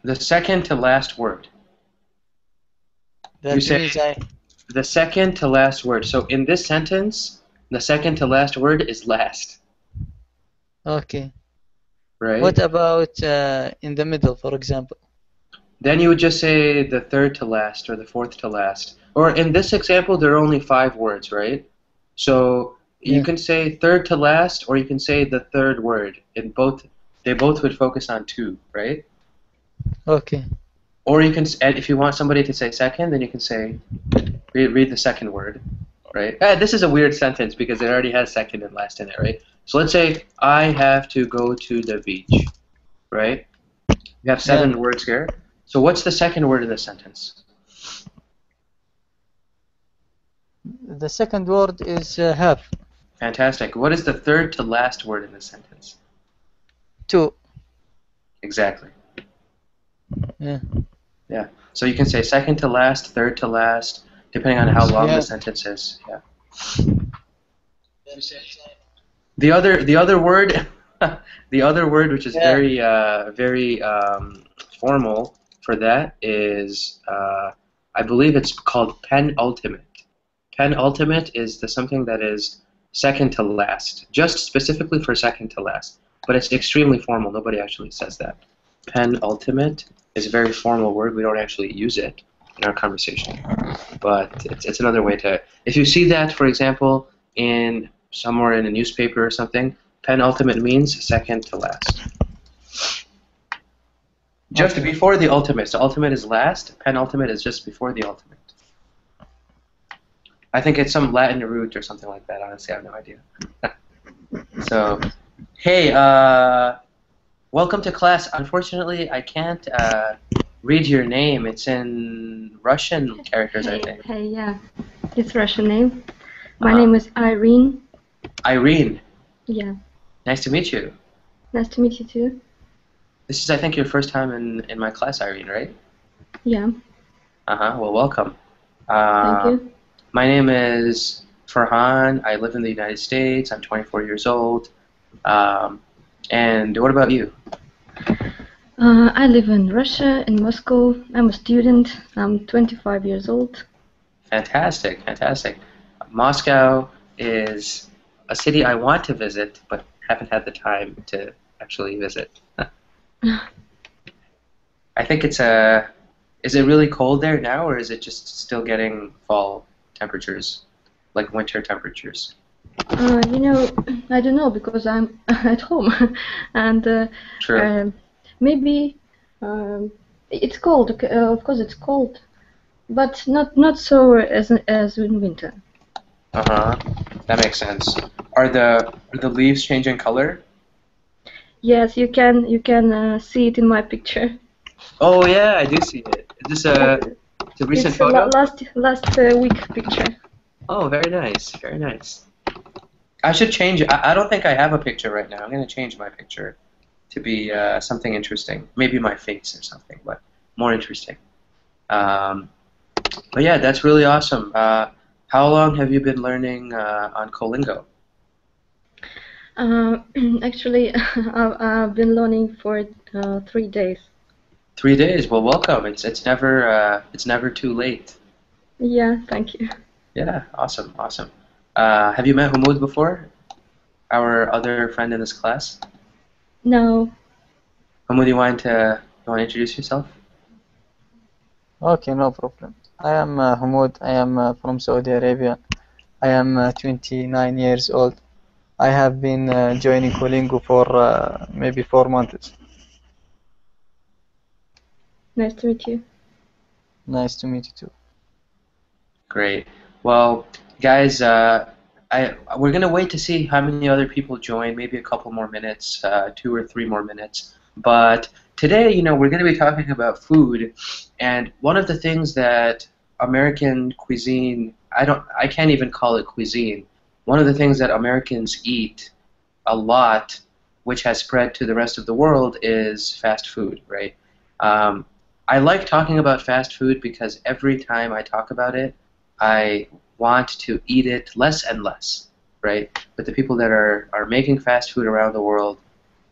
The second to last word. You That say means the second to last word. So in this sentence, the second to last word is last, okay. What right? about in the middle, for example? Then you would just say the third to last or the fourth to last. Or in this example, there are only five words, right? So you Yeah. can say third to last, or you can say the third word. In both, they both would focus on two, right? Okay. Or you can, and if you want somebody to say second, then you can say read the second word, right? This is a weird sentence because it already has second and last in it, right? So let's say I have to go to the beach, right? You have Yeah. seven words here. So what's the second word in the sentence? The second word is have. Fantastic. What is the third to last word in the sentence? Two. Exactly. Yeah. Yeah. So you can say second to last, third to last, depending on how long the Yeah. sentence is. Yeah. The other word, the other word, which is Yeah. very formal for that is, I believe it's called penultimate. Penultimate is the something that is second to last, just specifically for second to last. But it's extremely formal. Nobody actually says that. Penultimate is a very formal word. We don't actually use it in our conversation. But it's another way to, if you see that, for example, in somewhere in a newspaper or something, penultimate means second to last. Just Okay. before the ultimate. So ultimate is last, penultimate is just before the ultimate. I think it's some Latin root or something like that. Honestly, I have no idea. So, hey, welcome to class. Unfortunately, I can't read your name. It's in Russian characters, I Hey, think. hey, yeah, it's Russian name. My Uh-huh. name is Irene. Irene, Yeah, nice to meet you. nice to meet you too. This is, I think, your first time in my class, Irene, right? Yeah, Uh-huh. Well, welcome. thank Uh, you. my name is Farhan. I live in the United States. I'm 24 years old. Um, and what about you? I live in Russia, in Moscow. I'm a student. I'm 25 years old. Fantastic, fantastic. Moscow is a city I want to visit, but haven't had the time to actually visit. I think it's a. Is it really cold there now, or is it just still getting fall temperatures, like winter temperatures? You know, I don't know because I'm at home, and True. uh, maybe it's cold. Of course, it's cold, but not so as in winter. Uh-huh. That makes sense. Are the leaves changing color? Yes, you can see it in my picture. Oh yeah, I do see it. Is this It, a recent it's a photo? last week picture. Oh, very nice, very nice. I should change. I don't think I have a picture right now. I'm gonna change my picture to be something interesting. Maybe my face or something, but more interesting. Um, but yeah, that's really awesome. How long have you been learning on Colingo? Uh, Actually, I've been learning for 3 days. 3 days. Well, welcome. It's never too late. Yeah, thank you. Yeah, awesome, awesome. Have you met Humud before? Our other friend in this class. Now, Humud, you want to introduce yourself? Okay, no problem. I am Hamoud. I am from Saudi Arabia. I am 29 years old. I have been joining Colingo for maybe 4 months. nice to meet you. Nice to meet you too. Great. Well, guys, we're gonna wait to see how many other people join. Maybe a couple more minutes, 2 or 3 more minutes. But today, we're gonna be talking about food, and one of the things that American cuisine, I can't even call it cuisine. One of the things that Americans eat a lot, which has spread to the rest of the world, is fast food, right? Um, I like talking about fast food because every time I talk about it, I want to eat it less and less, right? But the people that are making fast food around the world,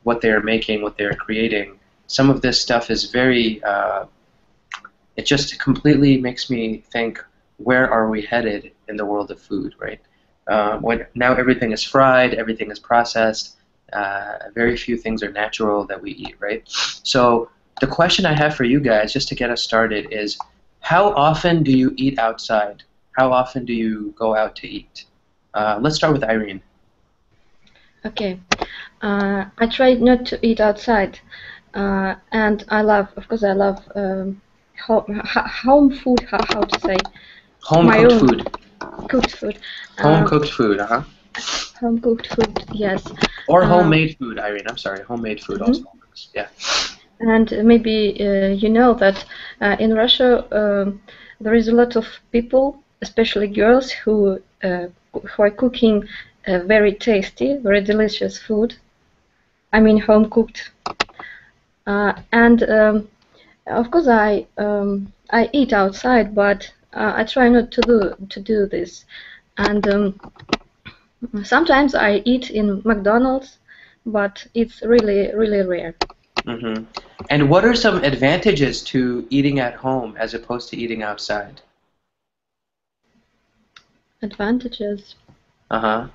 what they're making, what they're creating, some of this stuff is very it just completely makes me think, where are we headed in the world of food, right? When now everything is fried, everything is processed, very few things are natural that we eat, right? So the question I have for you guys, just to get us started, is how often do you eat outside? How often do you go out to eat? Let's start with Irene. Okay. I try not to eat outside, and of course, I love home food. How to say? Home My cooked own food. cooked food. Home Um, cooked food, uh-huh. Home cooked food, yes. Or Um, homemade food, Irene. I'm sorry, homemade food also mhm. works. Yeah. And maybe you know that in Russia there is a lot of people, especially girls, who are cooking very tasty, very delicious food. I mean, home cooked. And of course, I eat outside, but I try not to do this. And sometimes I eat in McDonald's, but it's really really rare. Hmm. And what are some advantages to eating at home as opposed to eating outside? Advantages. Uh-huh.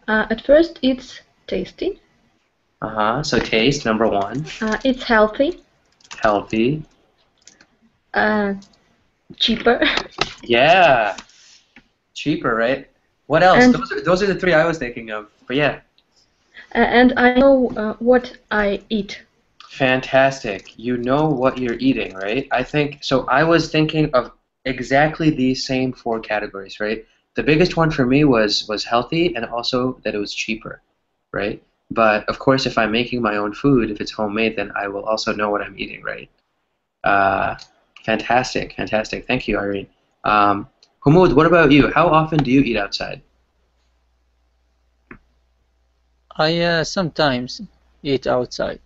At first, it's tasty. Uh-huh. So taste, number one. It's healthy. Healthy. Uh, Cheaper. Yeah. Cheaper, right? What else? and Those are the three I was thinking of. But yeah. and I know what I eat. Fantastic. You know what you're eating, right? I think so. I was thinking of exactly these same four categories, right? The biggest one for me was healthy and also that it was cheaper, right? But of course, if I'm making my own food, if it's homemade, then I will also know what I'm eating, right? Uh, Fantastic, fantastic. Thank you, Irene. Humud, what about you? How often do you eat outside? I sometimes eat outside.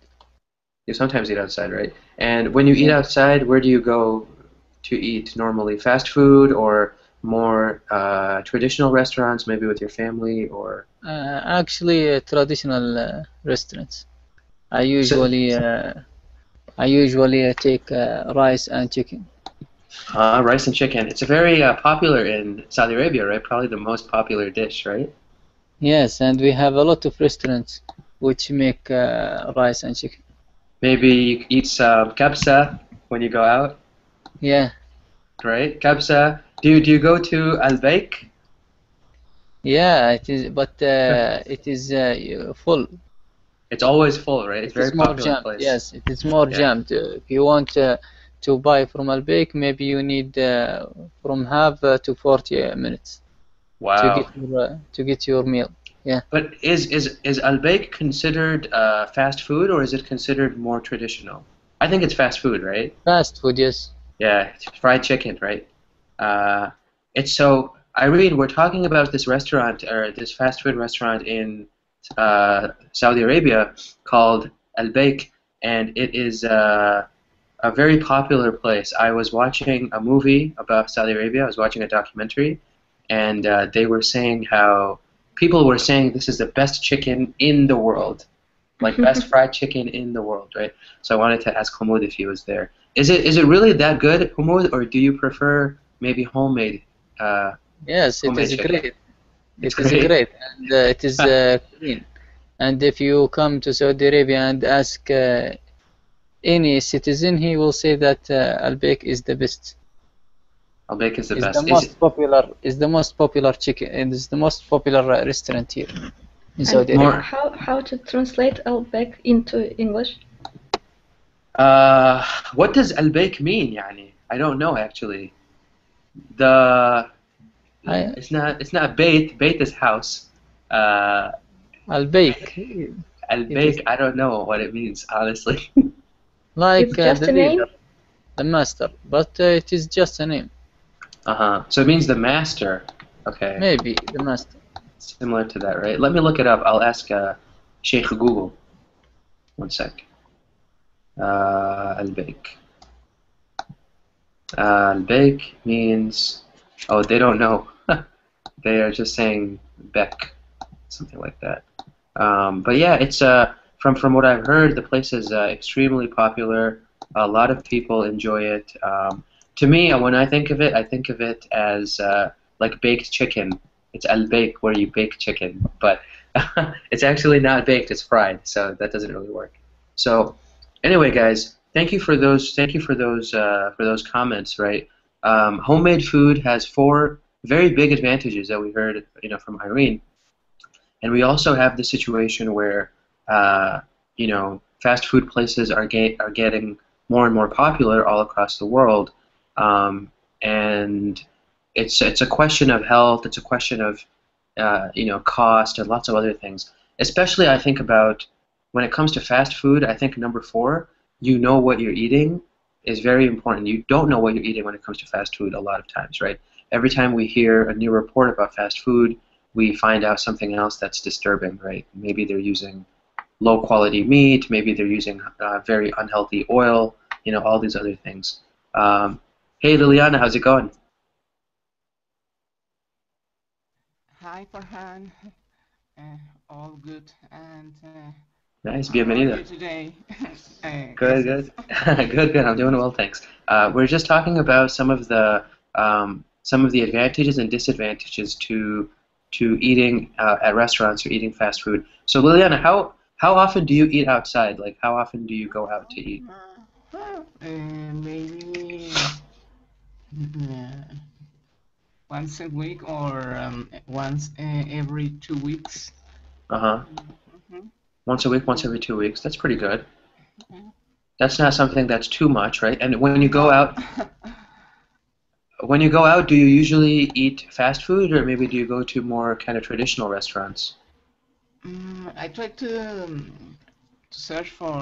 You sometimes eat outside, right? And when you eat Yeah. outside, where do you go to eat normally? Fast food or more traditional restaurants, maybe with your family or Actually, traditional restaurants. I so, usually uh, I usually take rice and chicken. rice and chicken. It's a very popular in Saudi Arabia, right? Probably the most popular dish, right? Yes, and we have a lot of restaurants which make rice and chicken. Maybe you eat some kabsa when you go out, Yeah, right? Kabsa. Do you go to Al Baik? yeah, it is, but it is full. It's always full, right? It's It a very is more popular jammed. place. Yes, it is more Yeah. jammed. If you want to buy from Albake, maybe you need from half to 40 minutes Wow. to get your meal. Yeah, But is Al Baik considered fast food or is it considered more traditional? I think it's fast food, right? fast food. Yes. Yeah, it's fried chicken, right? Uh, it's so Irene, we're talking about this restaurant or this fast food restaurant in Saudi Arabia called Al Baik, and it is a very popular place. I was watching a movie about Saudi Arabia. I was watching a documentary, and they were saying how people were saying this is the best chicken in the world, like best fried chicken in the world, right? So I wanted to ask Humud if he was there. Is it really that good, Humud, or do you prefer maybe uh, Yes, it homemade is chicken? great. It's It is great. great, and it is clean. And if you come to Saudi Arabia and ask any citizen, he will say that Albake is the best. Al Baik is the Is the best. Is it most popular. Is the most popular chicken. It is the most popular restaurant here in And Saudi Arabia. more? how to translate Outback into English? Uh, what does Al Baik mean, yani? I don't know actually. The I, it's not bait. Bait is house. Uh, Albake, Al it is Baik, I don't know what it means, honestly. It's like just the a name. leader, the master, but it is just a name. Uh-huh. So it means the master. Okay. Maybe the master. Similar to that, right? Let me look it up. I'll ask Sheikh Google. One sec. Al Baik. Al Baik means. Oh, they don't know. They are just saying Beck, something like that. But yeah, it's from what I've heard, the place is extremely popular. A lot of people enjoy it. To me, when I think of it as like baked chicken. It's al bake where you bake chicken, but it's actually not baked. It's fried, so that doesn't really work. So anyway, guys, thank you for those comments. Right, homemade food has four very big advantages that we heard, from Irene. And we also have the situation where, fast food places are getting more and more popular all across the world, and it's a question of health. It's a question of, cost and lots of other things. Especially, I think about when it comes to fast food. I think number four, you know what you're eating, is very important. You don't know what you're eating when it comes to fast food a lot of times, right? Every time we hear a new report about fast food, we find out something else that's disturbing, right? Maybe they're using low quality meat, maybe they're using very unhealthy oil, all these other things. Hey Liliana, how's it going? Hi, Farhan. Uh, all good. And Nice, how are bienvenido. you today? Good, Gracias. good. Good, good. I'm doing well, thanks. We're just talking about some of the advantages and disadvantages to eating at restaurants or eating fast food. So Liliana, how often do you eat outside? Like how often do you go out to eat? Maybe uh, once a week or once every 2 weeks. Uh-huh. Mhm. Once a week, once every 2 weeks. That's pretty good. Mhm. That's not something that's too much, right? And when you go No. out, do you usually eat fast food or maybe do you go to more kind of traditional restaurants? I try to search for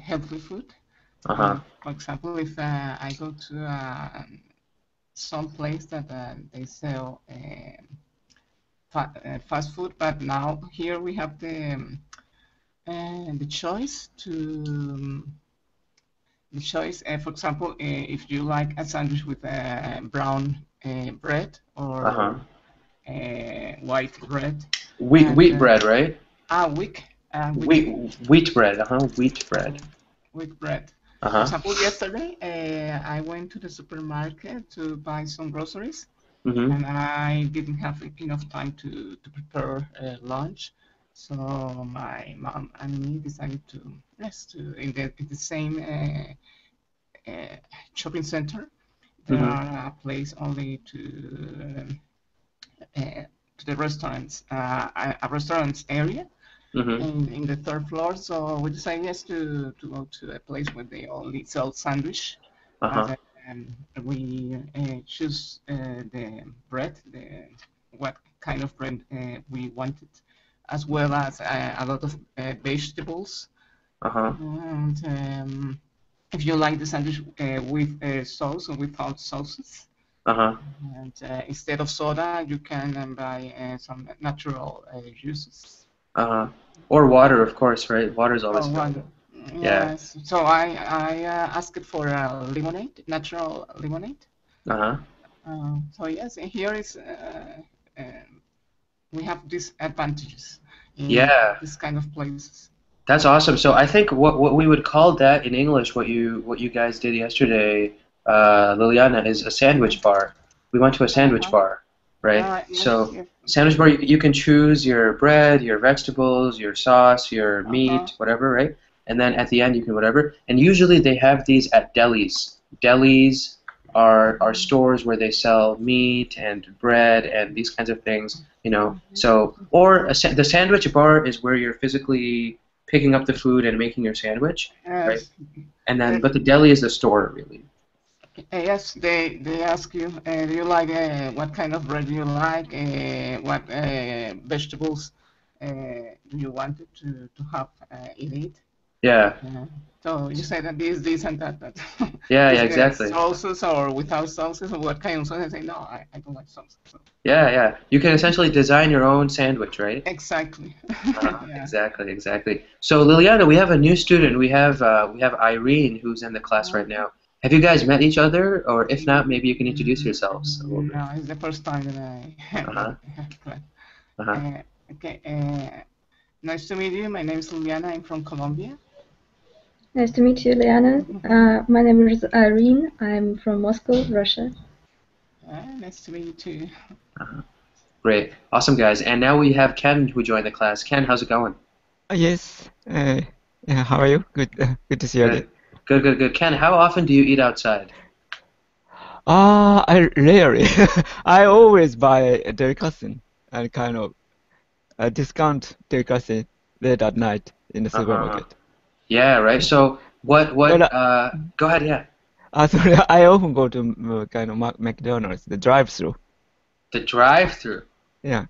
healthy food. Uh-huh. For example, if I go to some place that they sell fast food, but now here we have the choice for example, if you like a sandwich with brown bread Uh-huh. or white bread, and Wheat bread, right? weak weak Wheat bread. Uh-huh. Wheat bread. weak bread. For Uh-huh. example, yesterday I went to the supermarket to buy some groceries, Mm-hmm. and I didn't have enough time to prepare lunch. So my mom and me decided to yes to in the same shopping center. There Mm-hmm. are a place only to the restaurants a restaurants area Mm-hmm. in the third floor. So we decided yes to go to a place where they only sell sandwich, but Uh-huh. we choose the bread, what kind of bread we wanted, as well as a lot of vegetables. Uh-huh. And if you like the sandwich with sauce or without sauces, Uh-huh. and instead of soda, you can buy some natural juices. Uh-huh. Or water, of course, right? Water is always Oh, one. available. Yeah. Yes. So I asked for lemonade, natural lemonade. Uh-huh. So yes, and here is uh, we have these advantages in Yeah. this kind of places. That's awesome. So I think what we would call that in English, what you guys did yesterday, Liliana, is a sandwich bar. We went to a sandwich Uh-huh. bar, right? Yes, So yes. sandwich bar, you can choose your bread, your vegetables, your sauce, your Uh-huh. meat, whatever, right? And then at the end you can whatever. And usually they have these at delis. Delis are stores where they sell meat and bread and these kinds of things, you know. So or the sandwich bar is where you're physically picking up the food and making your sandwich, right? Yes. And then, The, but the deli is the store, really. yes, they ask you, do you like what kind of bread do you like? What vegetables do you want it to have in it? Yeah, Uh, so you say that this, and that. yeah, yeah, With exactly. sauces or without sauces, or what kind of sauce? I say, no, I don't like sauces. So, Yeah, yeah. You can essentially design your own sandwich, right? exactly. Yeah. Exactly, exactly. So Liliana, we have a new student. We have Irene who's in the class Uh, right now. Have you guys met each other, or if not, maybe you can introduce yourselves a little bit. no, it's the first time that I Uh-huh, have class. uh-huh, Uh, okay. Nice to meet you. My name is Liliana. I'm from Colombia. Nice to meet you, Liana. My name is Irene. I'm from Moscow, Russia. Nice to meet you too. Great. Awesome, guys. And now we have Ken who joined the class. Ken, how's it going? Yes. Yeah, how are you? Good. Good to see you again. Good. Good, good, good. Ken, how often do you eat outside? I rarely. I always buy a delicacy and kind of a discount delicacy late at night in the Uh-huh. supermarket. Yeah, right. So But go ahead, yeah. sorry, I often go to kind of McDonald's, the drive-through. The drive-through. Yeah.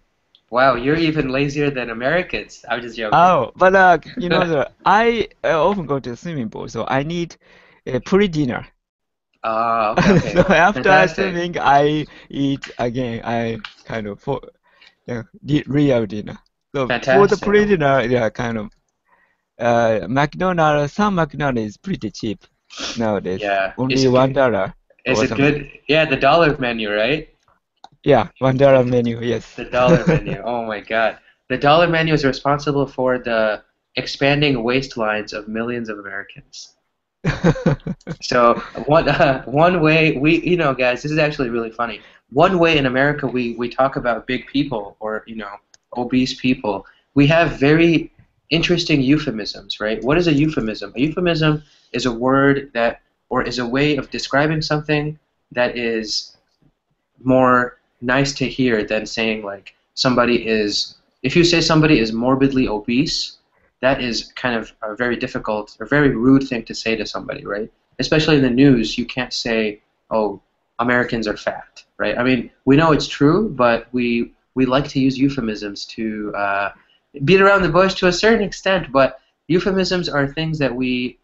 Wow, you're even lazier than Americans. I'm just joking. Oh, but I often go to the swimming pool, so I need a pre-dinner. Okay, okay. So after Fantastic. swimming, I eat again. I kind of yeah, real dinner. So for the Fantastic. pre-dinner, yeah, kind of McDonald's. Some McDonald's is pretty cheap nowadays. Yeah. Is Only it good? $1 Is or it something. good? Yeah, the dollar menu, right? Yeah, $1 menu. Yes. The dollar menu. Oh my God. The dollar menu is responsible for the expanding waistlines of millions of Americans. So one way guys, this is actually really funny. One way in America we talk about big people or obese people. We have very interesting euphemisms, right? What is a euphemism? A euphemism is a word that or is a way of describing something that is more nice to hear than saying like somebody is. If you say somebody is morbidly obese, that is kind of a very difficult or very rude thing to say to somebody, right? Especially in the news, you can't say, "Oh, Americans are fat," right? I mean, we know it's true, but we like to use euphemisms to beat around the bush to a certain extent. But euphemisms are things that we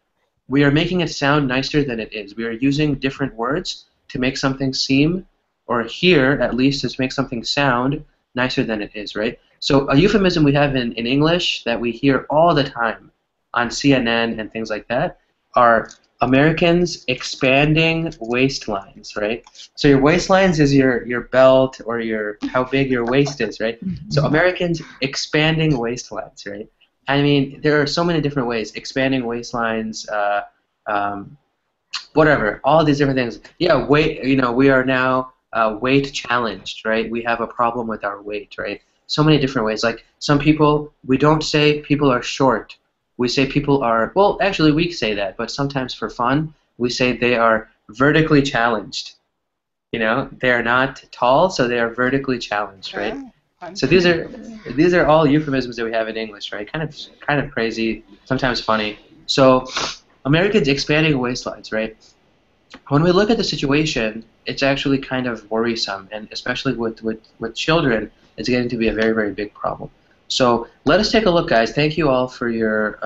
are making it sound nicer than it is. We are using different words to make something seem, or hear at least, to make something sound nicer than it is, right? So a euphemism we have in English that we hear all the time on CNN and things like that are Americans expanding waistlines, right? So your waistlines is your belt or your how big your waist is, right? So Americans expanding waistlines, right? I mean, there are so many different ways. Expanding waistlines, um, whatever, all these different things. Yeah, weight. We are now weight challenged, right? We have a problem with our weight, right? So many different ways. Like some people, we don't say people are short. We say people are. Well, actually, we say that, but sometimes for fun, we say they are vertically challenged. They are not tall, so they are vertically challenged, right? So Fancy. these are all euphemisms that we have in English, right? Kind of crazy, sometimes funny. So Americans expanding waistlines, right? When we look at the situation, it's actually kind of worrisome, and especially with children, it's getting to be a very, very big problem. So let us take a look, guys. Thank you all for your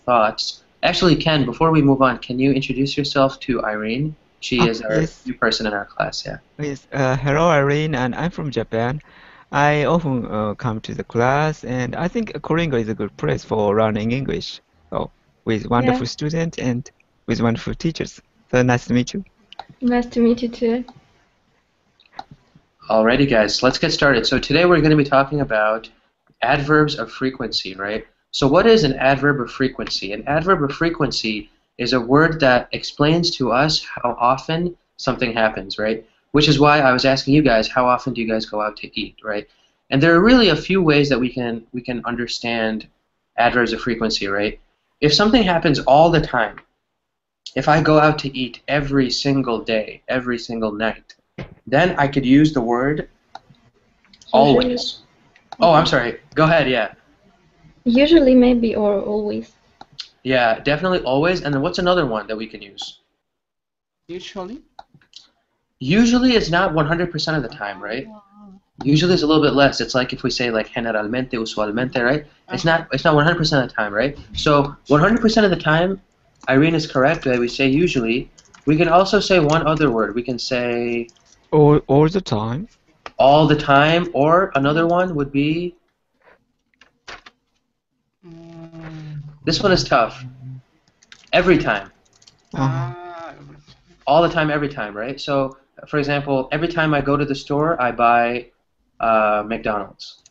thoughts. Actually, Ken, before we move on, can you introduce yourself to Irene? She is our Yes. new person in our class, yeah. Yes. Hello, Irene, and I'm from Japan. I often come to the class, and I think Koringa is a good place for learning English. Oh, with Yeah, wonderful students and with wonderful teachers. So nice to meet you. nice to meet you too. Alrighty, guys, let's get started. So today we're going to be talking about adverbs of frequency, right? So what is an adverb of frequency? An adverb of frequency is a word that explains to us how often something happens, right? Which is why I was asking you guys, how often do you guys go out to eat, right? And there are really a few ways that we can understand adverbs of frequency, right? If something happens all the time, if I go out to eat every single day, every single night, then I could use the word Usually, always. Oh, I'm sorry. Go ahead, yeah. usually maybe or always. Yeah, definitely always. And then what's another one that we can use? Usually. Usually it's not 100% of the time, right? Usually it's a little bit less. It's like if we say like generalmente, usualmente, right? It's not 100% of the time, right? So 100% of the time, Irene is correct that we say usually. We can also say one other word. We can say All the time. all the time, or another one would be, Mm, this one is tough. Every time. Uh-huh. ah, All the time, every time, right? So, for example, every time I go to the store, I buy McDonald's,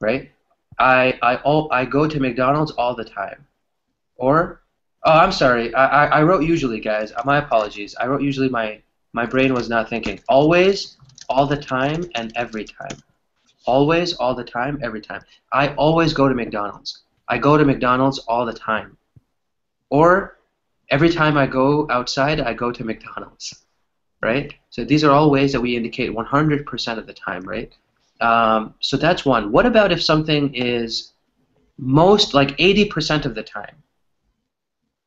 right? I go to McDonald's all the time. Or, oh, I'm sorry. I wrote usually, guys. My apologies. I wrote usually. My brain was not thinking. Always, all the time, and every time. Always, all the time, every time. I always go to McDonald's. I go to McDonald's all the time. Or every time I go outside, I go to McDonald's. Right? So these are all ways that we indicate 100% of the time, right? So that's one. What about if something is most, like 80% of the time?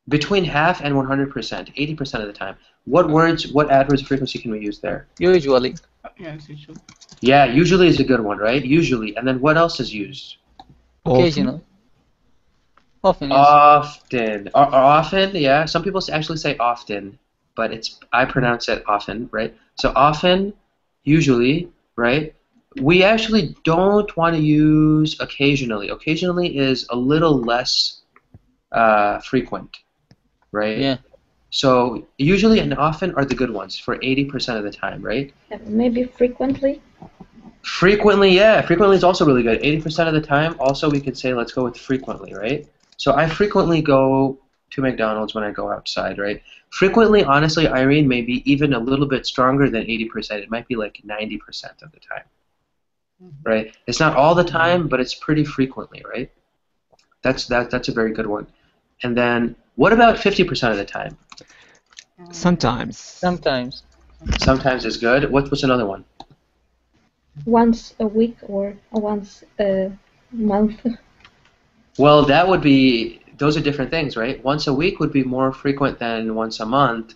Between half and 100%, 80% of the time. What words, what adverbs of frequency can we use there? Usually. Yes, usually. Yeah, usually is a good one, right? Usually. And then what else is used? Occasionally. Often, yes. Often. Or often, yeah. Some people actually say often, but I pronounce it often, right? So often, usually, right? We actually don't want to use occasionally. Occasionally is a little less frequent, right? Yeah. So usually and often are the good ones for 80% of the time, right? Maybe frequently. Frequently, yeah. Frequently is also really good. 80% of the time, also we could say let's go with frequently, right? So I frequently go to McDonald's when I go outside, right? Frequently, honestly, Irene, may be even a little bit stronger than 80%. It might be like 90% of the time, right? It's not all the time, but it's pretty frequently, right? That's a very good one. And then what about 50% of the time? Sometimes. Sometimes. Sometimes is good. What's another one? Once a week or once a month. Well, that would be, those are different things, right? Once a week would be more frequent than once a month,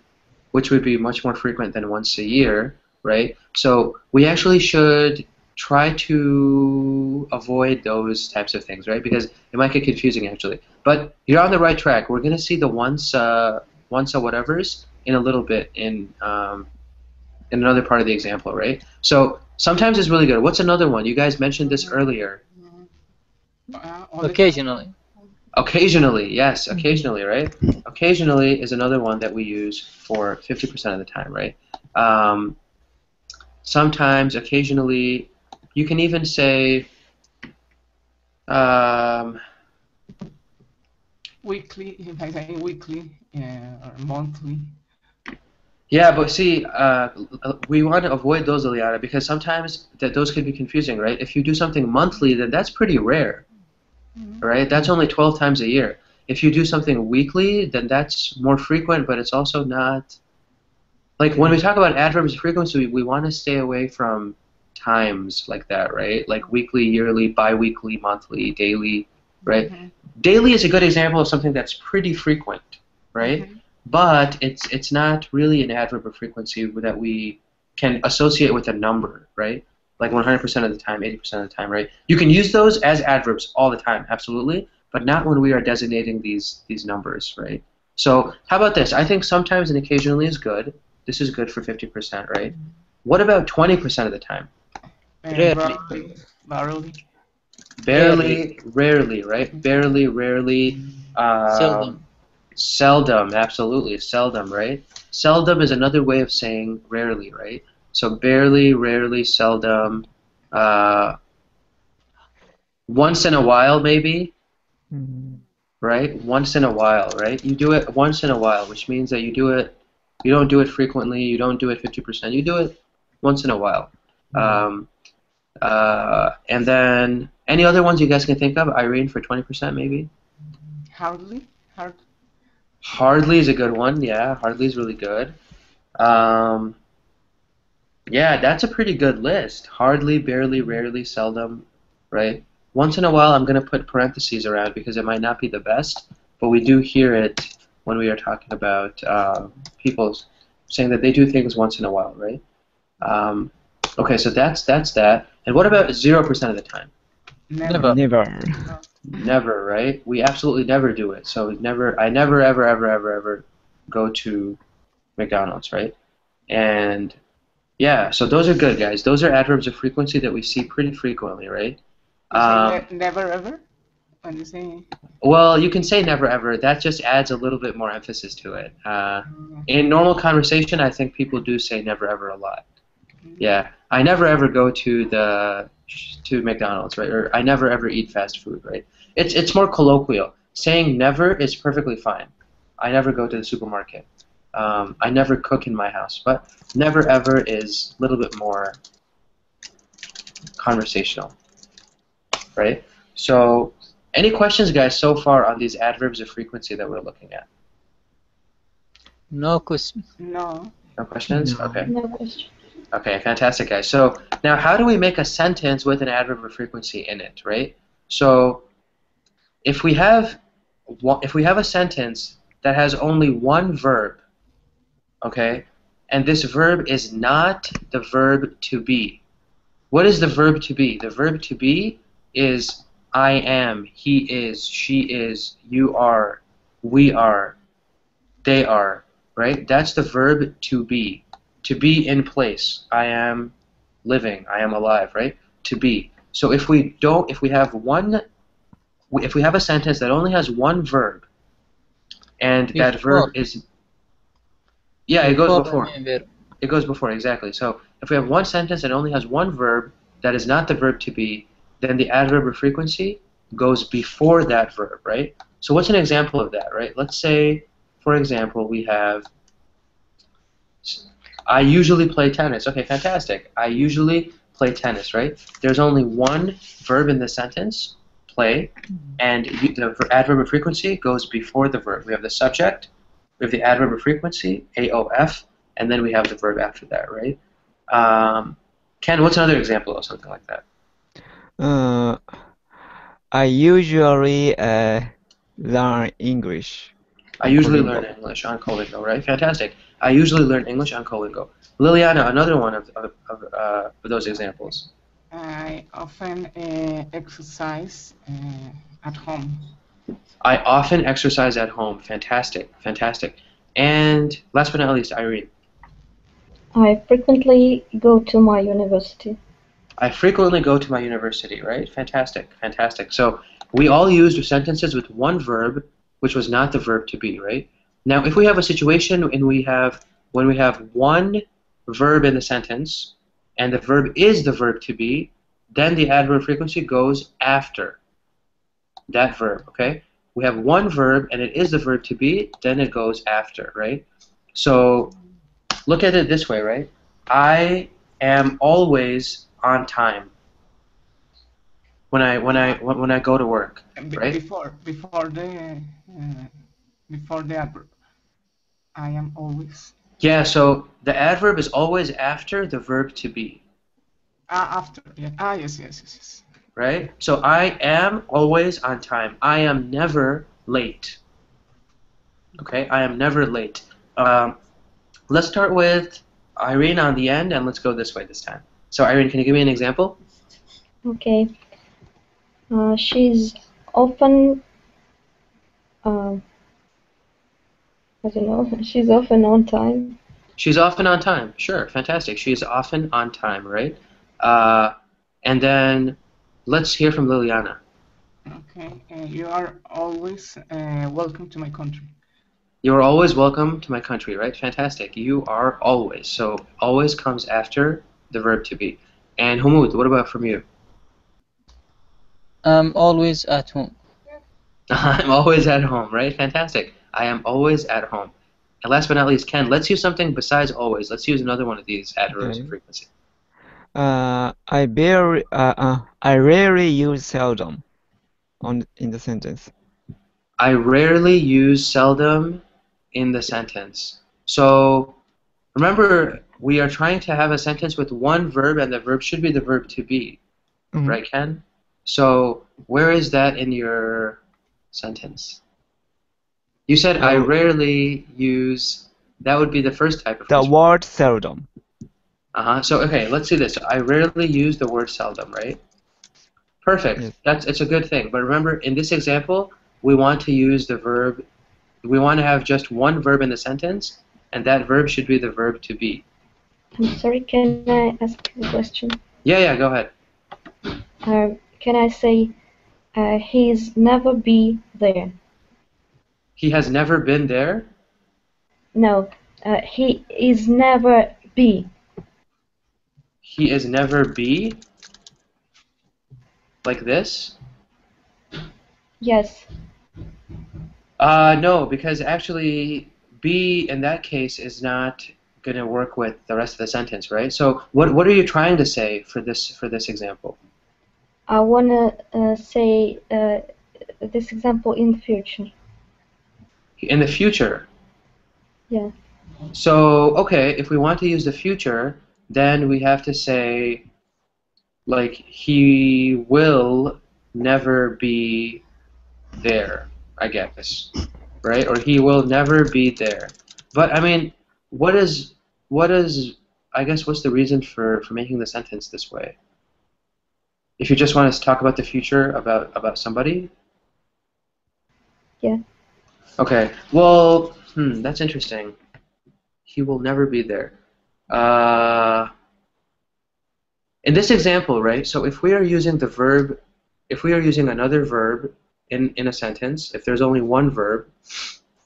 which would be much more frequent than once a year, right? So we actually should try to avoid those types of things, right? Because it might get confusing, actually. But you're on the right track. We're going to see the once a whatevers in a little bit in another part of the example, right? So sometimes it's really good. What's another one? You guys mentioned this earlier. Occasionally. Occasionally, yes, occasionally, right? Occasionally is another one that we use for 50% of the time, right? Sometimes, occasionally, you can even say Weekly, if I say weekly or monthly. yeah, but see, we want to avoid those, Liliana, because sometimes those can be confusing, right? If you do something monthly, then that's pretty rare, right? That's only 12 times a year. If you do something weekly, then that's more frequent, but it's also not... Like, when we talk about adverbs of frequency, we want to stay away from times like that, right? Like weekly, yearly, bi-weekly, monthly, daily, right? Daily is a good example of something that's pretty frequent, right? But it's not really an adverb of frequency that we can associate with a number, right? Like 100% of the time, 80% of the time, right? You can use those as adverbs all the time, absolutely, but not when we are designating these numbers, right? So how about this? I think sometimes and occasionally is good. This is good for 50%, right? What about 20% of the time? Rarely. Barely. Barely, rarely, right? Barely, rarely, Seldom. seldom, absolutely, seldom, right? Seldom is another way of saying rarely, right? So barely, rarely, seldom, once in a while, maybe, right? Once in a while, right? You do it once in a while, which means that you don't do it frequently, you don't do it 50%, you do it once in a while. And then, any other ones you guys can think of? Irene, for 20% maybe? Hardly. Hardly is a good one, yeah. Hardly is really good. Yeah, that's a pretty good list. Hardly, barely, rarely, seldom, right? Once in a while, I'm going to put parentheses around because it might not be the best, but we do hear it when we are talking about people saying that they do things once in a while, right? Okay, so that's that. And what about 0% of the time? Never. Never, right? We absolutely never do it. So I never, ever, ever, ever, ever go to McDonald's, right? And yeah, so those are good, guys. Those are adverbs of frequency that we see pretty frequently, right? You say never ever when you say. Well, you can say never ever. That just adds a little bit more emphasis to it. In normal conversation, I think people do say never ever a lot. Yeah, I never ever go to McDonald's, right? Or I never ever eat fast food, right? It's more colloquial. Saying never is perfectly fine. I never go to the supermarket. I never cook in my house, but never ever is a little bit more conversational, right? So, any questions, guys, so far on these adverbs of frequency that we're looking at? No question. No. No questions? No. Okay. No question. Okay, fantastic, guys. So now how do we make a sentence with an adverb of frequency in it, right? So if we have a sentence that has only one verb, okay, and this verb is not the verb to be. What is the verb to be? The verb to be is I am, he is, she is, you are, we are, they are, right? That's the verb to be. To be in place. I am living. I am alive, right? To be. So if we have a sentence that only has one verb, and that verb Before. is, yeah, it goes Before the before. main verb. It goes before, exactly. So if we have one sentence that only has one verb that is not the verb to be, then the adverb of frequency goes before that verb, right? So what's an example of that, right? Let's say, for example, we have I usually play tennis. Okay, fantastic. I usually play tennis, right? There's only one verb in the sentence, play, and the adverb of frequency goes before the verb. We have the subject, we have the adverb of frequency, AOF, and then we have the verb after that, right? Ken, what's another example of something like that? Uh, I usually learn English I on usually learn Colingo. English on Colingo, right? Fantastic. I usually learn English on Colingo. Liliana, another one of those examples. I often exercise at home. I often exercise at home. Fantastic, fantastic. And last but not least, Irene. I frequently go to my university. I frequently go to my university, right? Fantastic, fantastic. So we all used sentences with one verb, which was not the verb to be, right? Now, if we have a situation and when we have one verb in the sentence, and the verb is the verb to be, then the adverb frequency goes after that verb, okay? We have one verb and it is the verb to be, then it goes after, right? So look at it this way, right? I am always on time when I go to work, right? Before the adverb. I am always. Yeah, so the adverb is always after the verb to be, After. Yeah. Yes. right? So I am always on time. I am never late. Okay, I am never late. Let's start with Irene on the end, and let's go this way this time. So Irene, can you give me an example? Okay. She's often, uh, I don't know, she's often on time. She's often on time. Sure, fantastic. She is often on time, right? Uh, and then let's hear from Liliana. Okay. You are always welcome to my country. You are always welcome to my country, right? Fantastic. You are always. So always comes after the verb to be. And Humud, what about from you? I'm always at home. I'm always at home, right? Fantastic. I am always at home. And last but not least, Ken, let's use something besides always. Let's use another one of these adverbs of Okay. frequency. I rarely use seldom in the sentence. I rarely use seldom in the sentence. So remember, we are trying to have a sentence with one verb, and the verb should be the verb to be, Mhm. right, Ken? So where is that in your sentence? You said I rarely use. That would be the first type of The phrase. word seldom. So okay, let's see this. I rarely use the word seldom, right? Perfect. Yes. It's a good thing. But remember, in this example, we want to use the verb. We want to have just one verb in the sentence, and that verb should be the verb to be. I'm sorry, can I ask a question? Yeah, go ahead. Can I say, he's never be there? He has never been there. No, he is never be. He is never be like this? Yes. No, because actually be in that case is not going to work with the rest of the sentence, right? So what are you trying to say for this example? I wanna say this example in the future. In the future. Yeah. So, okay, if we want to use the future, then we have to say like he will never be there, I guess, right? Or he will never be there. But I mean, what is what is I guess what's the reason for making the sentence this way? If you just want to talk about the future about somebody? Yeah. Okay. Well, that's interesting. He will never be there. Uh, in this example, right? So if we are using the verb, if we are using another verb in a sentence, if there's only one verb,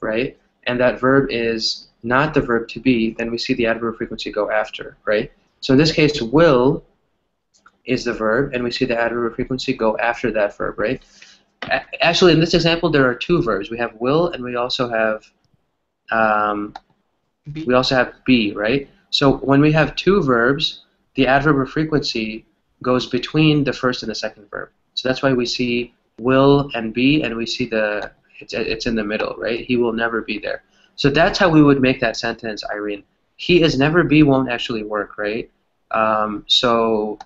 right? And that verb is not the verb to be, then we see the adverb frequency go after, right? So in this case, will is the verb, and we see the adverb frequency go after that verb, right? Actually, in this example, there are two verbs. We have will, and um, B. we also have be, right? So when we have two verbs, the adverb of frequency goes between the first and the second verb. So that's why we see will and be, and we see it's in the middle, right? He will never be there. So that's how we would make that sentence, Irene. He is never be won't actually work, right? So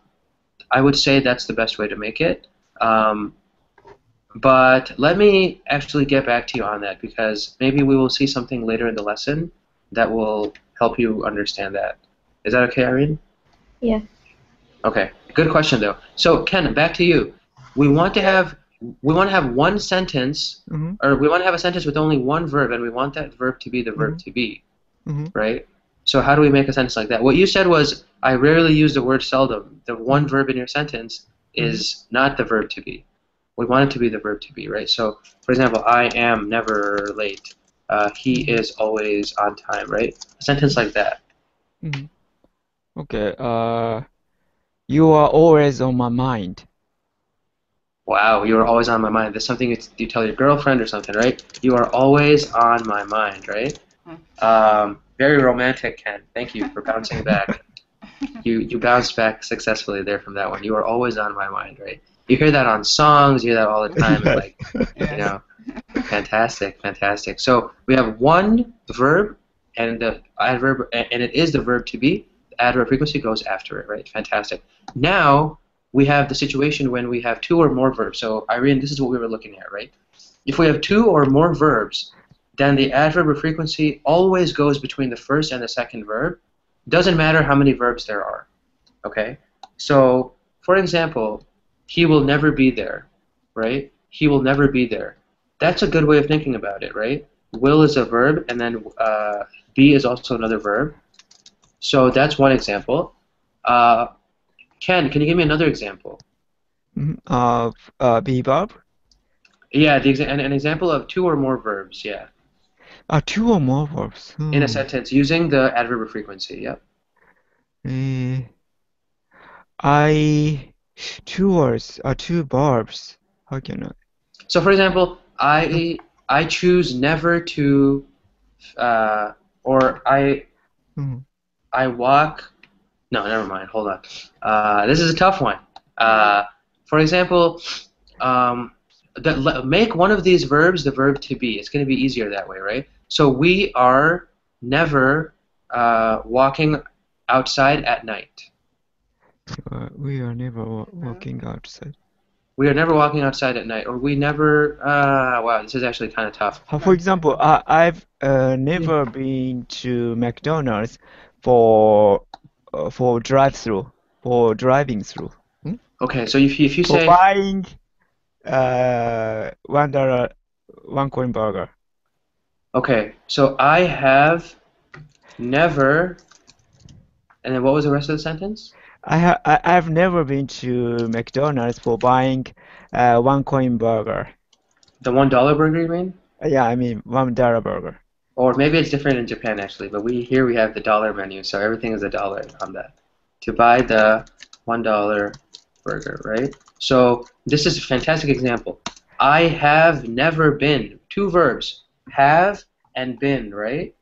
I would say that's the best way to make it. But let me actually get back to you on that because maybe we will see something later in the lesson that will help you understand that. Is that okay, Irene? Yeah. Okay, good question though. So Ken, back to you. We want to have one sentence, Mm-hmm. or we want to have a sentence with only one verb, and we want that verb to be the verb to be, Mm-hmm. right? So how do we make a sentence like that? What you said was, I rarely use the word seldom. The one verb in your sentence is not the verb to be. We want it to be the verb to be, right? So, for example, I am never late. He is always on time, right? A sentence like that. Mm-hmm. Okay. You are always on my mind. Wow, you are always on my mind. That's something you tell your girlfriend or something, right? You are always on my mind, right? Very romantic, Ken. Thank you for bouncing back. You bounced back successfully there from that one. You are always on my mind, right? You hear that on songs, you hear that all the time. It's Yes. like, you Yes. know, fantastic, fantastic. So we have one verb and the adverb, and it is the verb to be. The adverb frequency goes after it, right? Fantastic. Now we have the situation when we have two or more verbs. So Irene, this is what we were looking at, right? If we have two or more verbs, then the adverb of frequency always goes between the first and the second verb. Doesn't matter how many verbs there are. Okay? So, for example, he will never be there, right? He will never be there. That's a good way of thinking about it, right? Will is a verb, and then be is also another verb. So that's one example. Uh, Ken, can you give me another example? Of bebop. Yeah, an example of two or more verbs, yeah, Two or more verbs. in a sentence using the adverb of frequency, yep. Eh, I two words two verbs. How can I? So, for example, I choose never to, or Mm. I walk. No, never mind. Hold on. This is a tough one. For example, um, make one of these verbs the verb to be. It's going to be easier that way, right? So we are never walking outside at night. We are never walking outside. We are never walking outside at night, or we never. Wow, this is actually kind of tough. For example, I've never been to McDonald's for drive-through, for driving through. Okay, so if you For say buying $1 1 coin burger. okay, so I have never, and then what was the rest of the sentence? I've never been to McDonald's for buying 1 coin burger. The $1 burger, you mean? Yeah, I mean $1 burger. Or maybe it's different in Japan actually, but we have the dollar menu, so everything is a dollar on that. to buy the $1 burger, right? So this is a fantastic example. I have never been. Two verbs, have and been, right?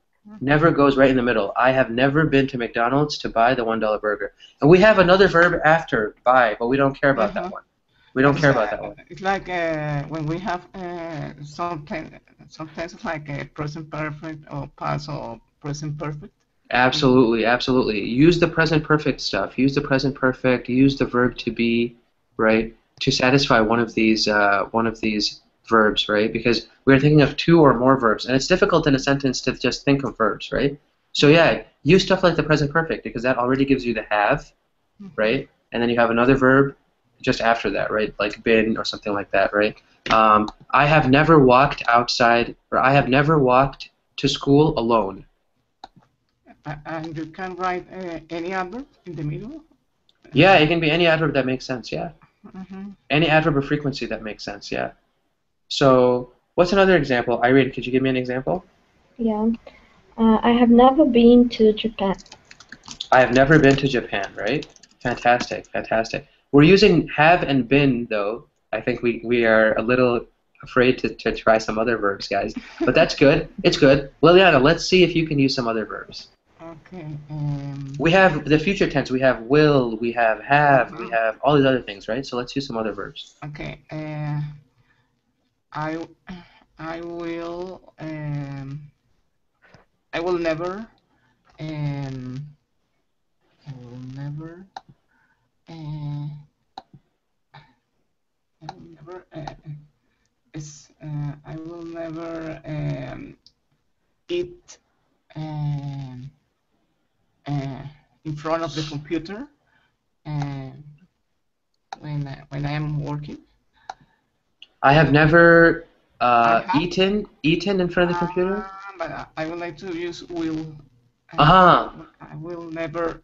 Never goes right in the middle. I have never been to McDonald's to buy the $1 burger. And we have another verb after buy, but we don't care about that one. We don't care about that one. It's like when we have sometimes like a present perfect or past or present perfect. Absolutely, absolutely. Use the present perfect stuff. Use the present perfect. Use the verb to be, right, to satisfy one of these verbs, right? Because we're thinking of two or more verbs, and it's difficult in a sentence to just think of verbs, right? So yeah, use stuff like the present perfect because that already gives you the have, right? And then you have another verb just after that, right? Like been or something like that, right? I have never walked outside, or I have never walked to school alone. And you can write any adverb in the middle? Yeah, it can be any adverb that makes sense, yeah. Any adverb of frequency that makes sense, yeah. So, what's another example? Irene, could you give me an example? Yeah. I have never been to Japan. I have never been to Japan, right? Fantastic, fantastic. We're using have and been, though. I think we are a little afraid to try some other verbs, guys. But that's good. It's good. Liliana, let's see if you can use some other verbs. Okay. We have the future tense. We have will. We have we have all these other things, right? So let's use some other verbs. Okay. I will I will never I will never I will never eat in front of the computer when I am working. I have never eaten in front of the computer. But I would like to use will. Uh-huh. I will never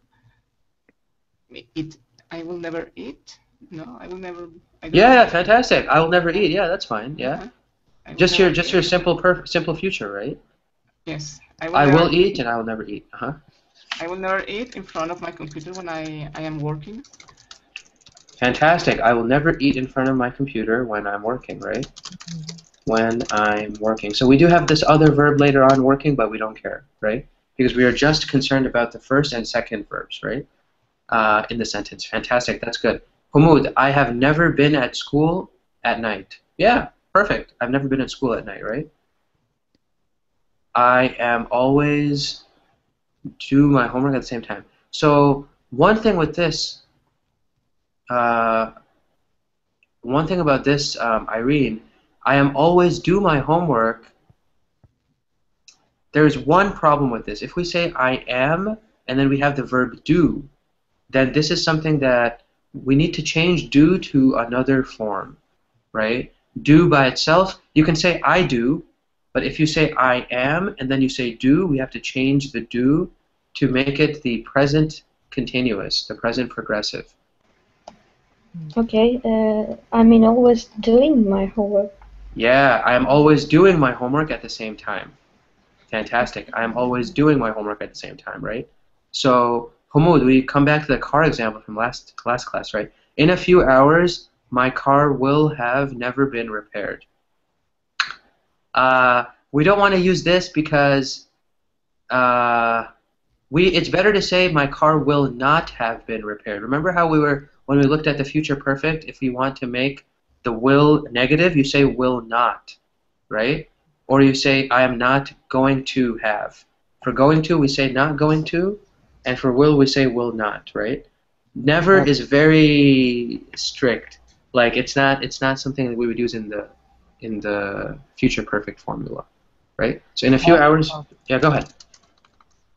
eat. I will never eat. No, I will never. Yeah, fantastic. I will never eat. Yeah, that's fine. Yeah. Just your eat. simple future, right? Yes. I will eat and I will never eat. Uh-huh. I will never eat in front of my computer when I am working. Fantastic. I will never eat in front of my computer when I'm working, right? When I'm working. So we do have this other verb later on, working, but we don't care, right? Because we are just concerned about the first and second verbs, right? In the sentence. Fantastic. That's good. Humud, I have never been at school at night. Yeah, perfect. I've never been at school at night, right? I am always do my homework at the same time. So one thing with this, one thing about this, Irene, I am always do my homework. There's one problem with this. If we say I am, and then we have the verb do, then this is something that we need to change do to another form, right? Do by itself, you can say I do, but if you say I am, and then you say do, we have to change the do to make it the present continuous, the present progressive. Okay, I mean always doing my homework. Yeah, I am always doing my homework at the same time. Fantastic. I am always doing my homework at the same time, right? So, Humud, we come back to the car example from last class, right? In a few hours, my car will have never been repaired. We don't want to use this because it's better to say my car will not have been repaired. Remember how when we looked at the future perfect, if you want to make the will negative, you say will not, right? Or you say I am not going to have. For going to, we say not going to, and for will, we say will not, right? Never is very strict. Like it's not something that we would use in the future perfect formula, right? So in a few hours, yeah, go ahead.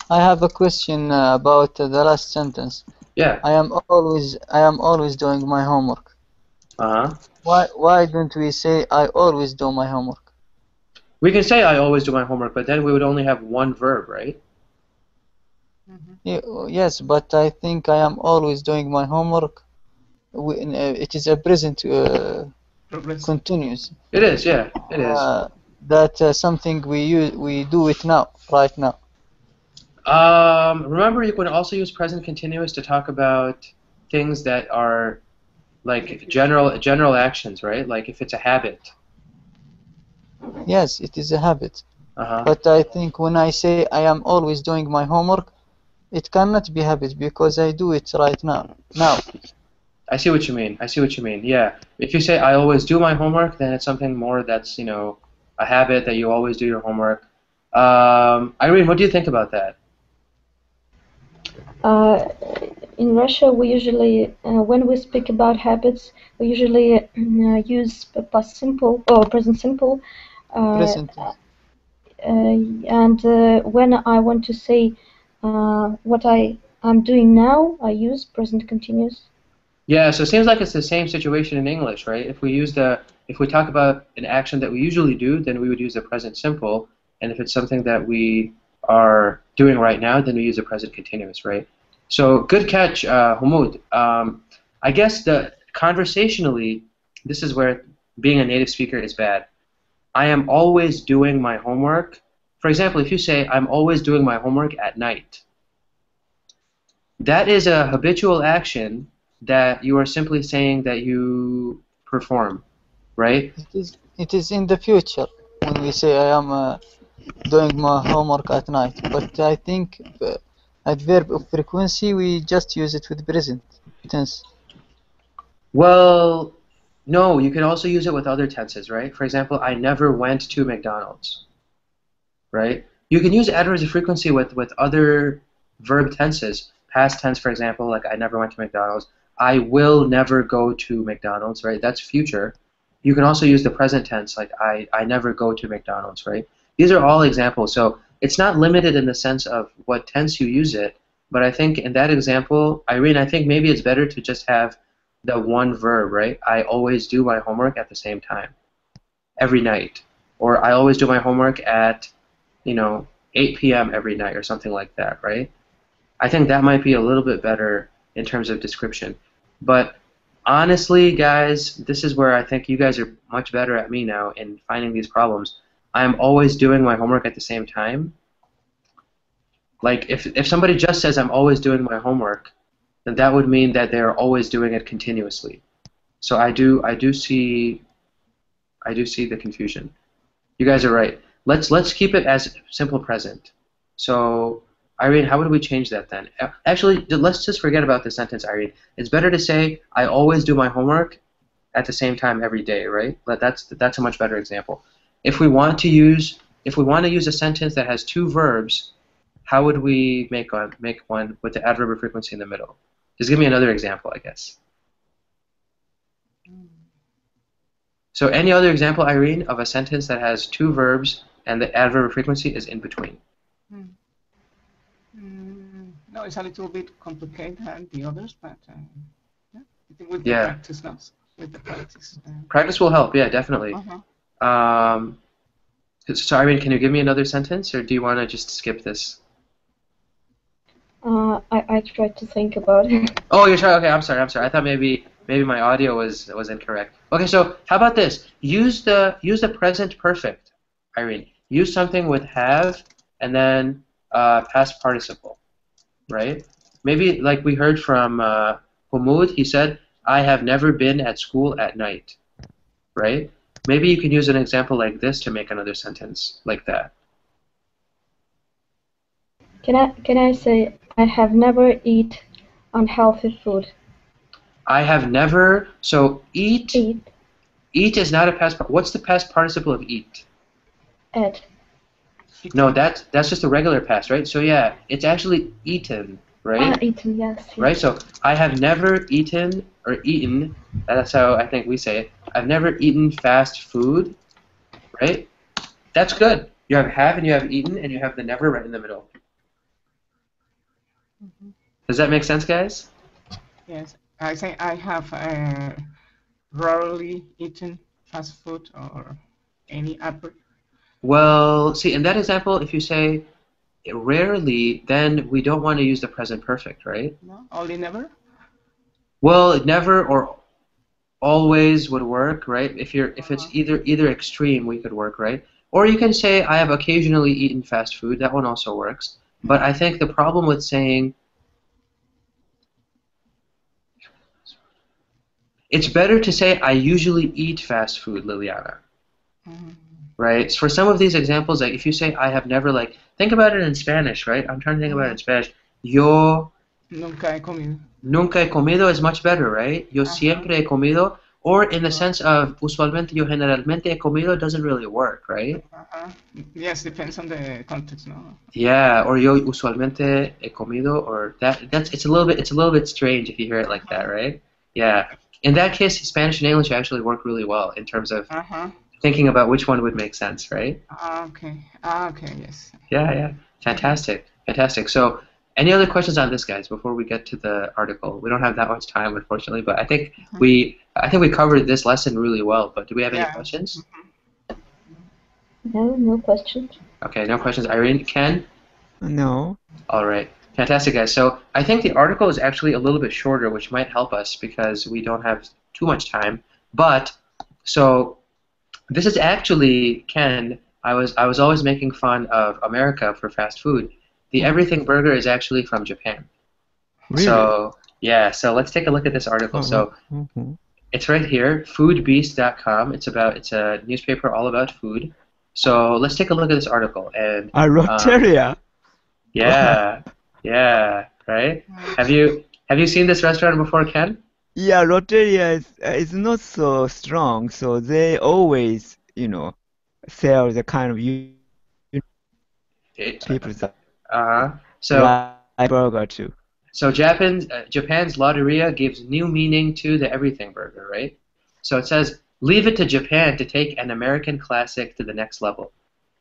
I have a question about the last sentence. Yeah. I am always doing my homework. Uh-huh. Why don't we say I always do my homework? We can say I always do my homework, but then we would only have one verb, right? Yes, but I think I am always doing my homework. It is a present continuous. It is, yeah, it is. That's something we do it now, right now. remember, you can also use present continuous to talk about things that are like general actions, right? Like if it's a habit. Yes, it is a habit. Uh-huh. But I think when I say I am always doing my homework, it cannot be habit because I do it right now. I see what you mean. I see what you mean. Yeah. If you say I always do my homework, then it's something more that's, a habit that you always do your homework. Irene, what do you think about that? Uh, in Russia, we usually, when we speak about habits, we usually use past simple or present simple. Uh, Present. and when I want to say what I'm doing now, I use present continuous. Yeah, so it seems like it's the same situation in English, right? If we talk about an action that we usually do, then we would use the present simple, and if it's something that we are doing right now, then we use the present continuous, right? So good catch, Humud. I guess the conversationally, this is where being a native speaker is bad. I am always doing my homework. For example, if you say I'm always doing my homework at night, that is a habitual action that you are simply saying that you perform, right? It is in the future when we say I am doing my homework at night. But I think at verb of frequency we just use it with present tense. Well, no, you can also use it with other tenses, right? For example, I never went to McDonald's, right? You can use adverbs of frequency with other verb tenses. Past tense, for example, like I never went to McDonald's. I will never go to McDonald's, right? That's future. You can also use the present tense, like I never go to McDonald's, right? These are all examples. So it's not limited in the sense of what tense you use it, but I think in that example, Irene, I think maybe it's better to just have the one verb, right? I always do my homework at the same time, every night. Or I always do my homework at 8 p.m. every night or something like that, right? I think that might be a little bit better in terms of description. But honestly, guys, this is where I think you guys are much better at me now in finding these problems. I'm always doing my homework at the same time. Like if somebody just says I'm always doing my homework, then that would mean that they're always doing it continuously. So I do see the confusion. You guys are right. Let's keep it as simple present. So, Irene, how would we change that then? Actually, let's just forget about the sentence, Irene. It's better to say I always do my homework at the same time every day, right? But that's a much better example. If we want to use a sentence that has two verbs, how would we make one with the adverb of frequency in the middle? Just give me another example, I guess. So any other example, Irene, of a sentence that has two verbs and the adverb of frequency is in between? No, it's a little bit complicated than the others, but yeah, I think with the practice, no? With the practice. Practice will help, yeah, definitely. So Irene, can you give me another sentence, or do you want to just skip this? I tried to think about it. Oh, you're trying. Okay, I'm sorry. I thought maybe my audio was incorrect. Okay, so how about this? Use the present perfect, Irene. Use something with have and then past participle, right? Maybe like we heard from Humud, he said, "I have never been at school at night," right? Maybe you can use an example like this to make another sentence like that. Can I say I have never eat unhealthy food? I have never. So eat. Eat is not a past. What's the past participle of eat? Ate. No, that's just a regular past, right? So yeah, it's actually eaten, right? Eaten, yes. Right. So I have never eaten or eaten. That's how I think we say it. I've never eaten fast food, right? That's good. You have and you have eaten and you have the never right in the middle. Does that make sense, guys? Yes, I say I have rarely eaten fast food or any adverb. Well, see, in that example, if you say rarely, then we don't want to use the present perfect, right? No, only never? Well, never or always would work, right? If it's either extreme, we could work, right? Or you can say I have occasionally eaten fast food. That one also works. But I think the problem with saying it's better to say I usually eat fast food, Liliana. Mhm. Right? For some of these examples, like if you say I have never, like think about it in Spanish, right? I'm trying to think about it in Mhm. Spanish. Yo Nunca he comido. nunca he comido is much better, right? Yo Ajá. siempre he comido, or in the Right. sense of usualmente yo generalmente he comido doesn't really work, right? Uh-huh. Yes, depends on the context, no? Yeah, or yo usualmente he comido, or that's it's a little bit strange if you hear it like that, Uh-huh. right? Yeah. In that case, Spanish and English actually work really well in terms of Uh-huh. thinking about which one would make sense, right? Okay. Okay, yes. Yeah, yeah. Mm-hmm. Fantastic. Fantastic. So, any other questions on this, guys, before we get to the article? We don't have that much time, unfortunately, but I think we covered this lesson really well, but do we have any Yeah. questions? No, no questions. Okay, no questions. Irene, Ken? No. All right. Fantastic, guys. So, I think the article is actually a little bit shorter, which might help us because we don't have too much time. But so this is actually, Ken, I was always making fun of America for fast food. The Mhm. everything burger is actually from Japan. Really? So yeah, so let's take a look at this article. Oh, So mhm. it's right here, foodbeast.com. It's a newspaper all about food. So let's take a look at this article and um, Roteria. yeah, yeah, right? Have you seen this restaurant before, Ken? Yeah, Roteria is not so strong, so they always, sell the kind of It, people that uh-huh. So like burger too. So Japan's Lotteria gives new meaning to the everything burger, right? So it says, leave it to Japan to take an American classic to the next level.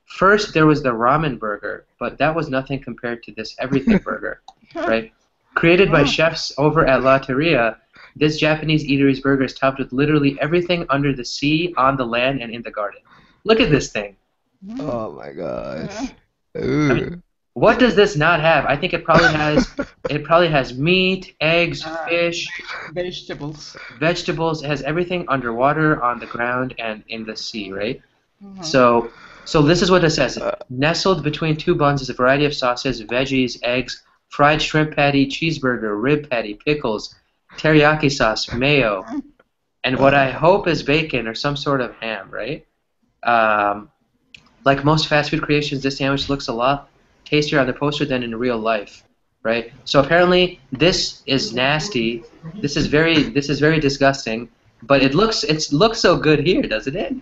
First, there was the ramen burger, but that was nothing compared to this everything burger, right? Created by Oh. chefs over at Lotteria, this Japanese eatery's burger is topped with literally everything under the sea, on the land, and in the garden. Look at this thing. Oh my Uh, gosh. I mean, Ooh. what does this not have? I think it probably has meat, eggs, uh, fish, vegetables. vegetables. It has everything underwater, on the ground, and in the sea, right? Uh-huh. So this is what it says. Uh, Nestled between two buns is a variety of sauces, veggies, eggs, fried shrimp patty, cheeseburger, rib patty, pickles, teriyaki sauce, mayo, and what I hope is bacon or some sort of ham, right? Um, like most fast food creations, this sandwich looks a lot tastier on the poster than in real life, right? So apparently this is nasty. This is very disgusting, but it looks so good here, doesn't it?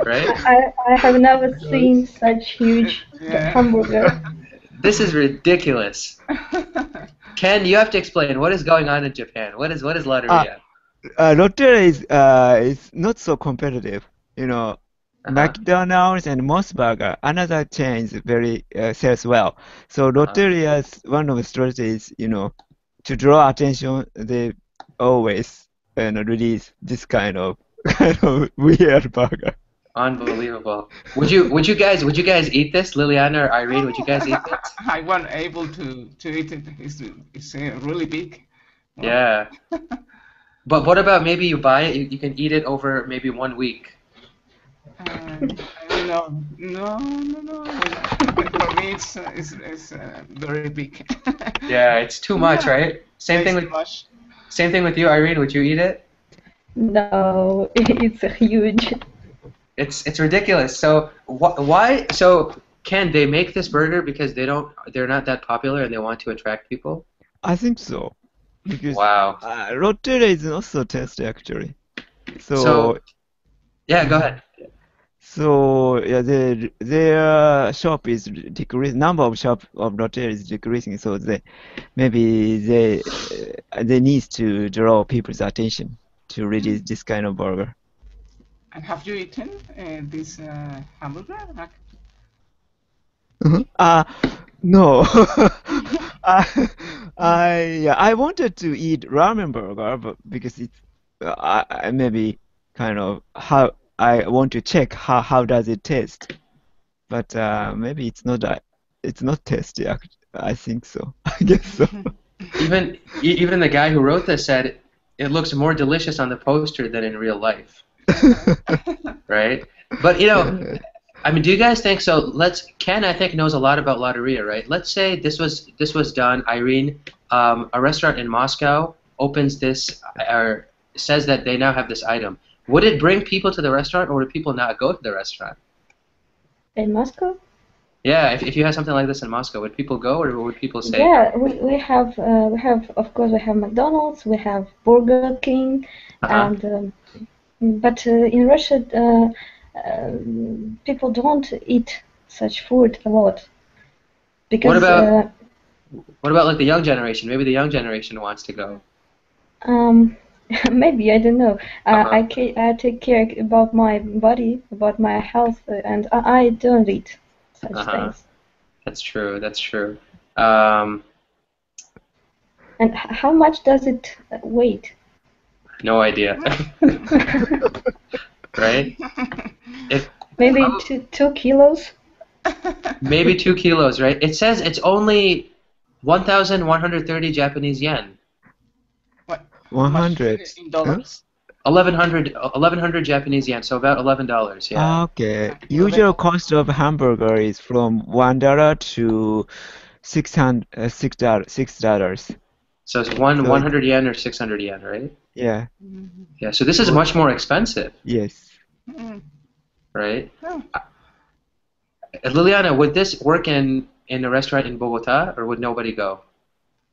Right? I have never seen such huge Yeah. hamburger. This is ridiculous. Ken, you have to explain what is going on in Japan. What is uh, Lotteria? Roteria is not so competitive. Uh-huh. McDonald's and Moss Burger, another chain is very sells well. So Uh-huh. Roteria's one of the strategies, to draw attention, they always release this kind of weird burger. Unbelievable. Would you guys eat this, Liliana or Irene? Would you guys eat this? I wasn't able to eat it. It's really big. Wow. Yeah. But what about maybe you buy it, you can eat it over maybe 1 week. No, no, no, no. For me, it's very big. Yeah, it's too much, Yeah, right? Same thing it's too with much. same thing with you, Irene. Would you eat it? No, it's huge. It's ridiculous. So why? So can they make this burger because they're not that popular and they want to attract people? I think so, because Wow. Roteria is not so tasty actually. So So yeah, go ahead. So yeah, their shop is decreasing. Number of shop of Rotel is decreasing. So maybe they need to draw people's attention to release this kind of burger. And have you eaten this hamburger? Mhm. No. I wanted to eat ramen burger, but because it's maybe kind of how I want to check how does it taste. But maybe it's not tasty. I think so. I guess so. Even the guy who wrote this said it looks more delicious on the poster than in real life, right? But Yeah. I mean, do you guys think so? Ken, I think knows a lot about Lotteria, right? Let's say this was done. Irene, a restaurant in Moscow opens this or says that they now have this item. Would it bring people to the restaurant, or would people not go to the restaurant? In Moscow? Yeah, if you had something like this in Moscow, would people go, or would people say no? Yeah, we have of course we have McDonald's, we have Burger King, Uh-huh. and but in Russia people don't eat such food a lot What because about what about like the young generation? Maybe the young generation wants to go. um, maybe I don't know. Uh-huh. I take care about my body, about my health, and I don't eat such Uh-huh. things. That's true. That's true. Um, And how much does it weight? no idea. Right? It Maybe probably two kilos? maybe 2 kilos, right? It says it's only 1,130 Japanese yen. What? How much 100. in Huh? dollars? 1,100 Japanese yen, so about $11. Yeah. Okay. Usual 11. cost of hamburger is from $1 to 600, $6. So it's one So 100 yen or 600 yen, right? yeah. Mhm. Yeah. So this is Well, much more expensive, yes. Mm. right? Oh. Liliana, would this work in a restaurant in Bogota, or would nobody go?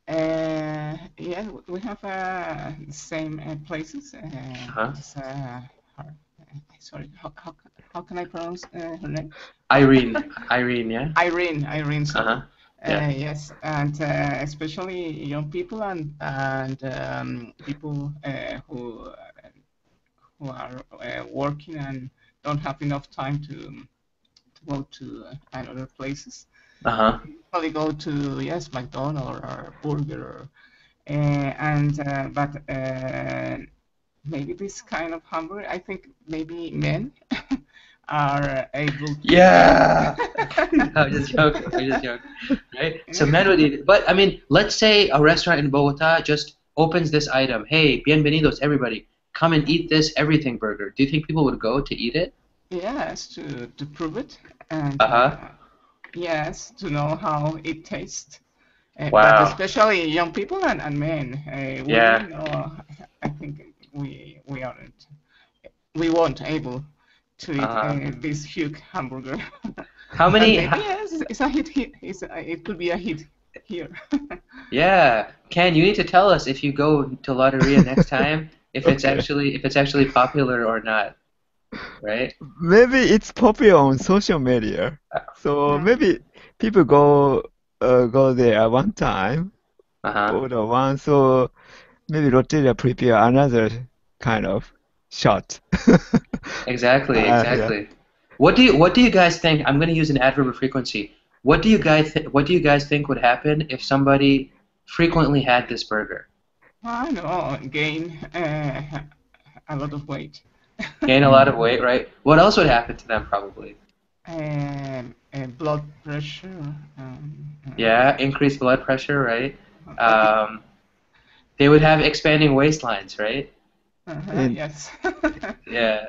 Yeah, we have same places. Uh-huh. It's sorry, how can I pronounce her name? Irene. Irene, yeah? Irene, sorry. Uh-huh. Yeah. Yes, and especially young people and people who are working and don't have enough time to go to another places. Uh-huh. Probably go to yes McDonald's or Burger, and but maybe this kind of hamburger. I think maybe men are able to eat. Yeah. I'm just joking. I'm just joking. Right? So men would eat it. But I mean, let's say a restaurant in Bogota just opens this item. Hey, bienvenidos, everybody. Come and eat this everything burger. Do you think people would go to eat it? Yes, to prove it and Uh-huh. yes, to know how it tastes. But Wow. especially young people and men, Yeah. women, I think we aren't, we won't able to eat Uh-huh. this huge hamburger. How But many? maybe yes, it's a hit. It could be a hit here. Yeah. Ken, you need to tell us if you go to Lotteria next time, Okay. if it's actually popular or not, right? Maybe it's popular on social media. So Mm. maybe people go there one time, Uh-huh. order one, so maybe Lotteria prepare another kind of shot. Exactly, Yeah. exactly. What do you guys think? I'm going to use an adverb of frequency. What do you guys think would happen if somebody frequently had this burger? I know, gain a lot of weight. Gain a lot of Mm. weight, right? What else would happen to them probably? Blood pressure. Yeah, increased blood pressure, right? Okay. Um, they would have expanding waistlines, right? And Yes. Yeah,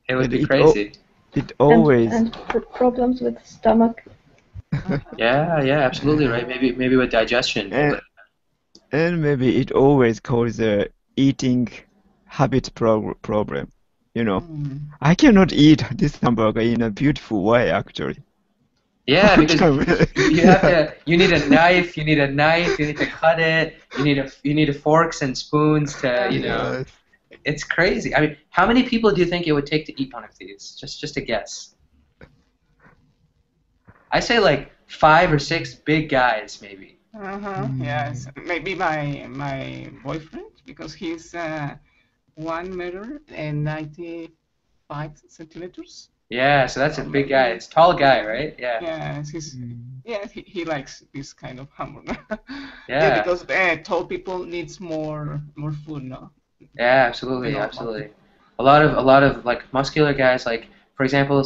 it would and be it al crazy. it and always and problems with stomach. Yeah, yeah, absolutely, right? Maybe with digestion. and and maybe it always causes a eating habit problem. You know, Mm. I cannot eat this hamburger in a beautiful way, actually. How Yeah, because can we? you have Yeah. to. You need a knife. You need to cut it. You need forks and spoons to. Yes. It's crazy. I mean, how many people do you think it would take to eat one of these? Just a guess. I say like 5 or 6 big guys, maybe. Yes. Mm. Maybe my boyfriend because he's 1 meter and 95 centimeters. Yeah, so that's a So big guy. maybe It's a tall guy, yeah. right? Yeah. Yes, Mm. he likes this kind of hamburger. Yeah, Yeah. because tall people needs more food, no? Yeah, The absolutely, normal absolutely. people. A lot of like muscular guys, like for example,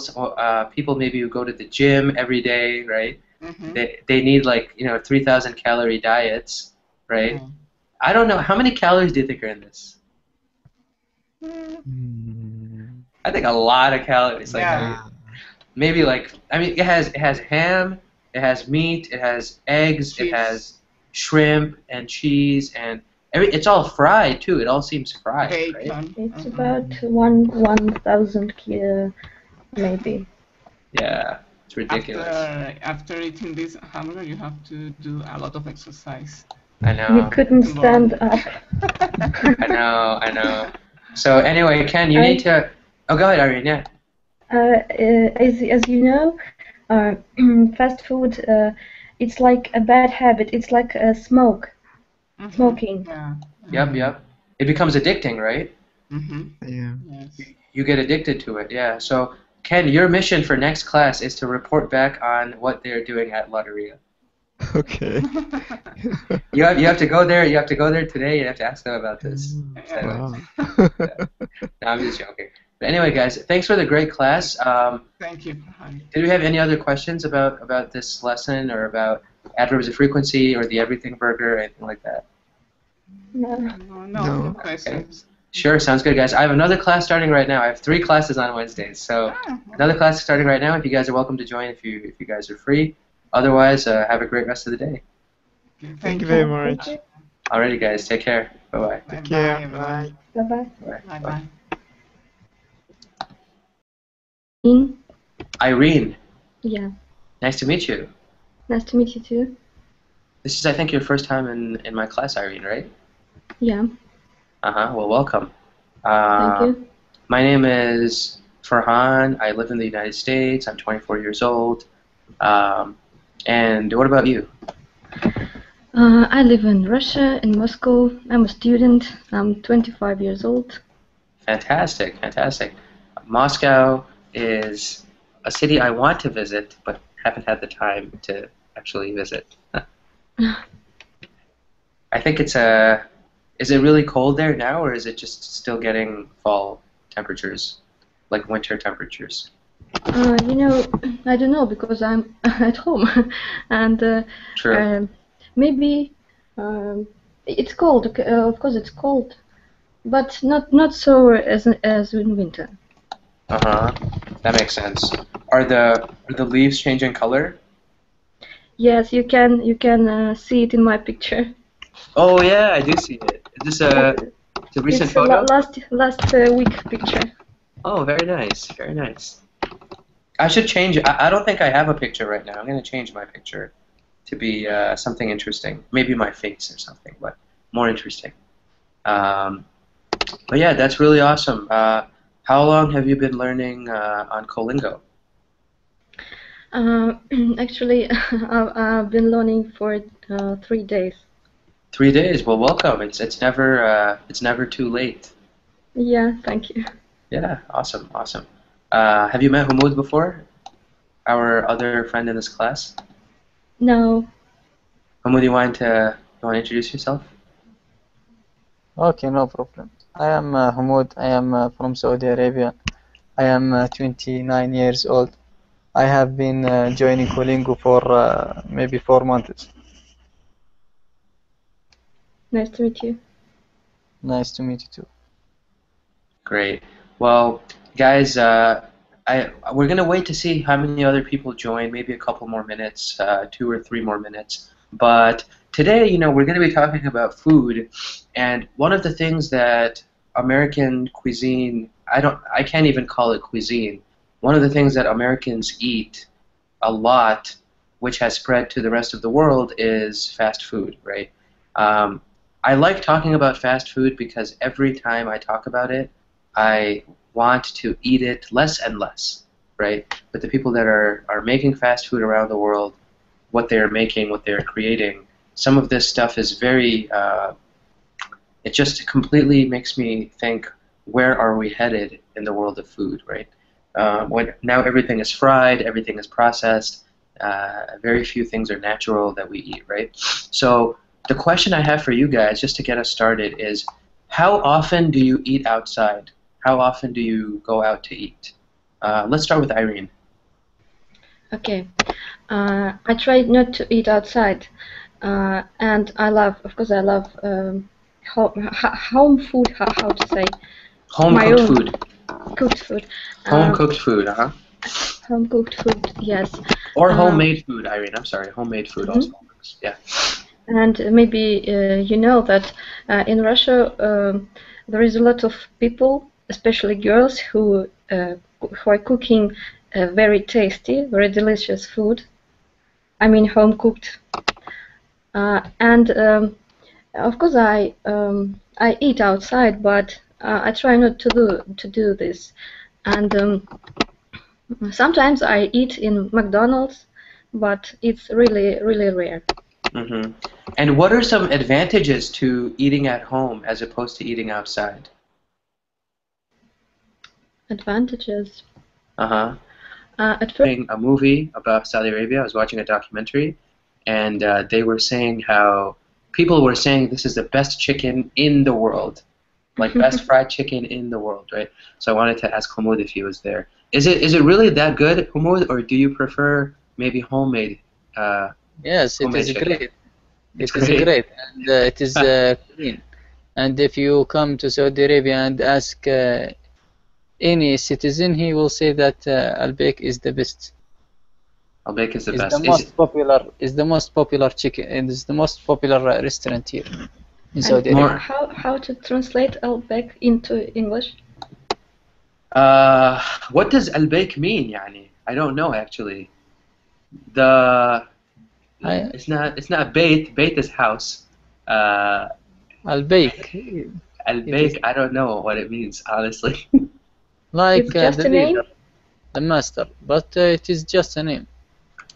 people maybe who go to the gym every day, right? Mm-hmm. They need like 3,000 calorie diets, right? Yeah. I don't know how many calories do you think are in this? Mm, Mm. I think a lot of calories. Like yeah. Yeah. maybe like I mean it has ham, it has meat, it has eggs, it Cheese, has shrimp and cheese and it's all fried too. It all seems fried, right? bacon. It's about 1,000 maybe. Yeah, it's After ridiculous. after eating this hamburger, you have to do a lot of exercise I We know, couldn't tomorrow. stand up. I know, I know. So anyway, Ken, you need I, to. Oh, go ahead, Irene. Yeah. as you know, uh, fast food, it's like a bad habit. It's like smoking. Yeah. Yep, Mm, yep. It becomes addicting, right? yeah. Yes. You get addicted to it. Yeah. So Ken, your mission for next class is to report back on what they're doing at Lotteria. Okay. You have to go there. You have to go there today. You have to ask them about this. So, Yeah. Wow. yeah. No, I'm just joking. But anyway, guys, thanks for the great class. Thank you for having. Did we have any other questions about this lesson or about adverbs of frequency or the everything burger or anything like that? No. No No. questions. Sure, sounds good, guys. I have another class starting right now. I have 3 classes on Wednesdays, so another class is starting right now. If you guys are welcome to join, if you guys are free. Otherwise, have a great rest of the day. Okay, Thank you very Thank much. you. Alrighty, guys, take care. Bye-bye. Take Bye care. bye, Bye. everyone. Bye bye. Bye. Bye Bye. bye. Irene, Yeah. nice to meet you. Nice to meet you too. This is, I think, your first time in my class, Irene, right? Yeah. Uh-huh. Well, welcome. Thank Uh, you. my name is Farhan. I live in the United States. I'm 24 years old. And what about you? I live in Russia, in Moscow. I'm a student. I'm 25 years old. Fantastic, fantastic. Moscow is a city I want to visit, but haven't had the time to actually visit. I think it's a. Is it really cold there now, or is it just still getting fall temperatures, like winter temperatures? You know, I don't know because I'm at home, and True. um maybe it's cold. Of course, it's cold, but not so as in winter. Uh-huh. That makes sense. Are the leaves changing color? Yes, you can see it in my picture. Oh yeah, I do see it. Is this Uh, a recent It's a photo? last week picture. Oh, very nice, very nice. I should change. I don't think I have a picture right now. I'm gonna change my picture to be something interesting. Maybe my face or something, but more interesting. Um, but yeah, that's really awesome. How long have you been learning on Colingo? Uh, Actually, I've been learning for 3 days. 3 days. Well, welcome. It's never too late. Yeah, thank you. Yeah, awesome, awesome. Have you met Humud before? Our other friend in this class. No, Humud, you want to introduce yourself? Okay, no problem. I am Hamoud. I am from Saudi Arabia. I am 29 years old. I have been joining Colingo for maybe 4 months. nice to meet you. Nice to meet you too. Great. Well, guys, we're gonna wait to see how many other people join. Maybe a couple more minutes, 2 or 3 more minutes. But today, we're gonna be talking about food, and one of the things that American cuisine, I can't even call it cuisine. One of the things that Americans eat a lot, which has spread to the rest of the world, is fast food, right? Um, I like talking about fast food because every time I talk about it, I want to eat it less and less, right? But the people that are making fast food around the world, what they're making, what they're creating, some of this stuff is very, it just completely makes me think, where are we headed in the world of food, right? When now everything is fried, everything is processed, very few things are natural that we eat, right? So the question I have for you guys, just to get us started, is how often do you eat outside? How often do you go out to eat? Let's start with Irene. Okay. I try not to eat outside, and of course, I love home food. How to say Home my cooked own food. cooked food. Home Um, cooked food, uh-huh. Home cooked food, yes. Or Um, homemade food, Irene. I'm sorry, homemade food mhm. also works. Yeah. And maybe you know that in Russia there is a lot of people, especially girls, who are cooking very tasty, very delicious food. I mean, home cooked. And of course, I eat outside, but I try not to do this. And sometimes I eat in McDonald's, but it's really rare. Hmm. And what are some advantages to eating at home as opposed to eating outside? Advantages. Uh-huh. At first, A movie about Saudi Arabia. I was watching a documentary, and they were saying how people were saying this is the best chicken in the world, like best fried chicken in the world, right? So I wanted to ask Humud if he was there. Is it really that good, Humud, or do you prefer maybe Yes, it homemade is chicken? great. It's It is great. great, and it is clean. And if you come to Saudi Arabia and ask any citizen, he will say that Al-Baik is the best. Albake is the Is the best. Is it most popular. Is the most popular chicken. It is the most popular restaurant here in and Saudi Arabia. more? how to translate Outback into English? Uh, what does albake mean, يعني? I don't know actually. The I, it's not bait. Bait is house. Uh, Al-Baik, it is albake, I don't know what it means, honestly. It's like just the a name. leader, the master, but it is just a name.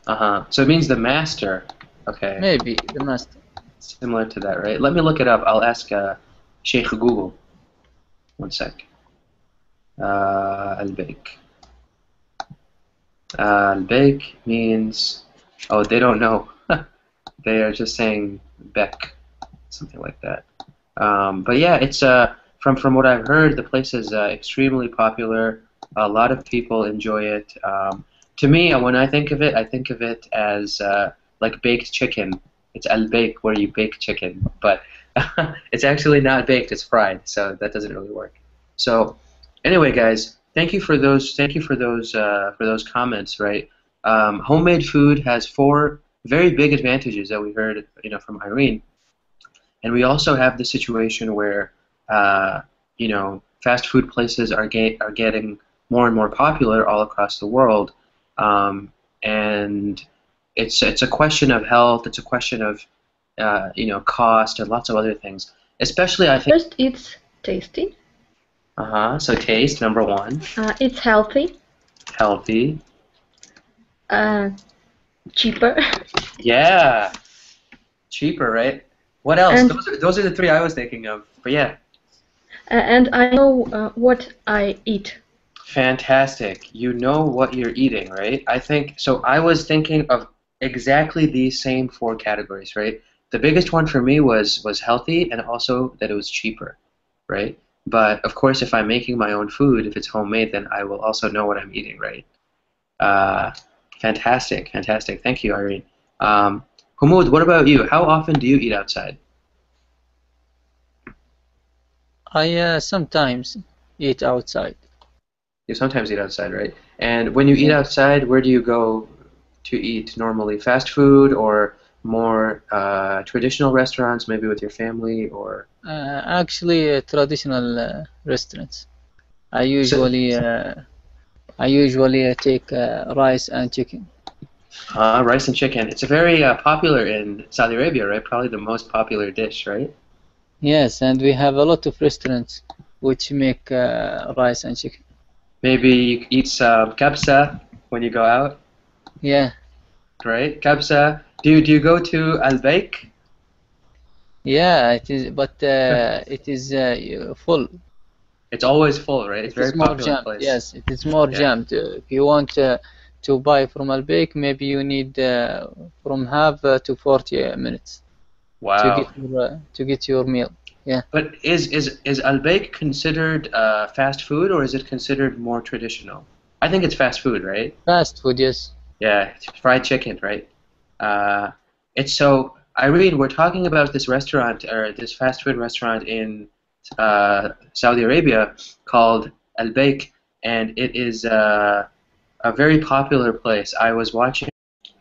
Uh-huh. So it means the master. Okay. Maybe the master. Similar to that, right? Let me look it up. I'll ask Sheikh Google. One sec. Albake. Albake means, oh, they don't know. They are just saying Beck, something like that. But yeah, it's from what I've heard, the place is extremely popular. A lot of people enjoy it. To me, when I think of it as like baked chicken. It's al bake where you bake chicken, but it's actually not baked; it's fried, so that doesn't really work. So anyway, guys, thank you for those. Thank you for those comments. Right, homemade food has four very big advantages that we heard, from Irene. And we also have the situation where, fast food places are getting more and more popular all across the world, and it's a question of health. It's a question of cost and lots of other things. Especially, I think. First, it's tasty. So taste number one, It's healthy. healthy. Uh, cheaper. Yeah, cheaper, right? What else? and Those are the three I was thinking of. But yeah. and I know what I eat. Fantastic. You know what you're eating, right? I think so. I was thinking of exactly these same four categories, right? The biggest one for me was healthy and also that it was cheaper, right? But of course, if I'm making my own food, if it's homemade, then I will also know what I'm eating, right? Uh, fantastic, fantastic. Thank you, Irene. Humud, what about you? How often do you eat outside? I sometimes eat outside. You sometimes eat outside, right? And when you eat Yeah. outside, where do you go to eat normally? Fast food or more traditional restaurants, maybe with your family or Actually, traditional restaurants. I so, usually I usually take rice and chicken. rice and chicken. It's a very popular in Saudi Arabia, right? Probably the most popular dish, right? Yes, and we have a lot of restaurants which make rice and chicken. Maybe you eat some kabsa when you go out, Yeah, right? Kabsa. Do you go to Al Baik? yeah, it is, but it is full. It's always full, right? It's It a very is more popular jammed. place. Yes, it is more Yeah. jammed. If you want to buy from Albake, maybe you need from half to 40 minutes Wow. to get your meal. Yeah, But is Albake considered fast food or is it considered more traditional? I think it's fast food, right? fast food. Yes. Yeah, it's fried chicken, right? Uh, it's so Irene, we're talking about this restaurant or this fast food restaurant in Saudi Arabia called Al Baik, and it is a very popular place. I was watching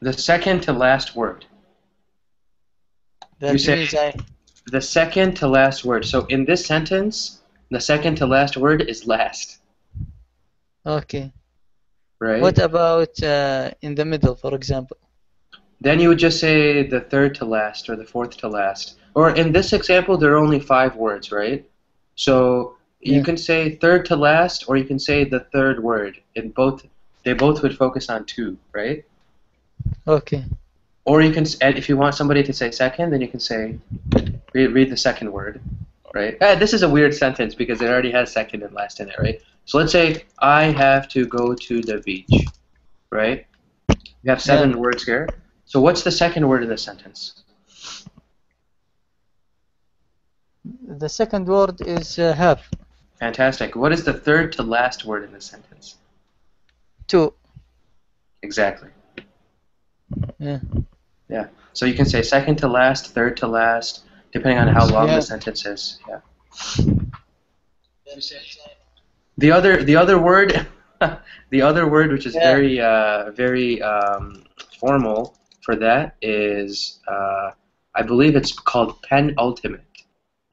the second to last word. You That say means the second to last word. So in this sentence, the second to last word is last, okay. What right? about in the middle, for example? Then you would just say the third to last or the fourth to last. Or in this example, there are only 5 words, right? So you Yeah. can say third to last, or you can say the third word. In both, they both would focus on 2, right? Okay. Or you can, and if you want somebody to say second, then you can say read the second word, right? This is a weird sentence because it already has second and last in it, right? So let's say I have to go to the beach, right? You have Yeah. 7 words here. So what's the second word in the sentence? The second word is have. Fantastic. What is the third to last word in the sentence? 2. Exactly. Yeah. Yeah. So you can say second to last, third to last, depending on how long the Yeah. sentence is. Yeah. The other word, the other word, which is Yeah. very formal for that is, I believe it's called penultimate.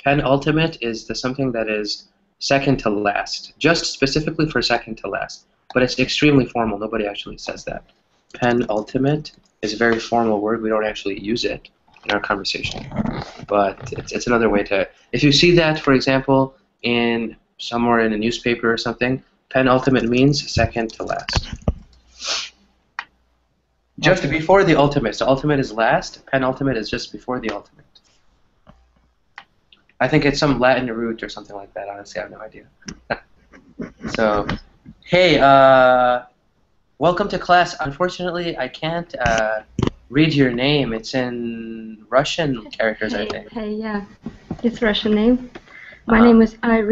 Penultimate is the something that is second to last, just specifically for second to last. But it's extremely formal. Nobody actually says that. Penultimate is a very formal word. We don't actually use it in our conversation. But it's another way to... If you see that, for example, in somewhere in a newspaper or something, penultimate means second to last. Just Okay. before the ultimate. So ultimate is last. Penultimate is just before the ultimate. I think it's some Latin root or something like that. Honestly, I have no idea. So, hey, welcome to class. Unfortunately, I can't read your name. It's in Russian characters, I think. Hey, yeah, it's Russian name. My Uh-huh. name is Irene.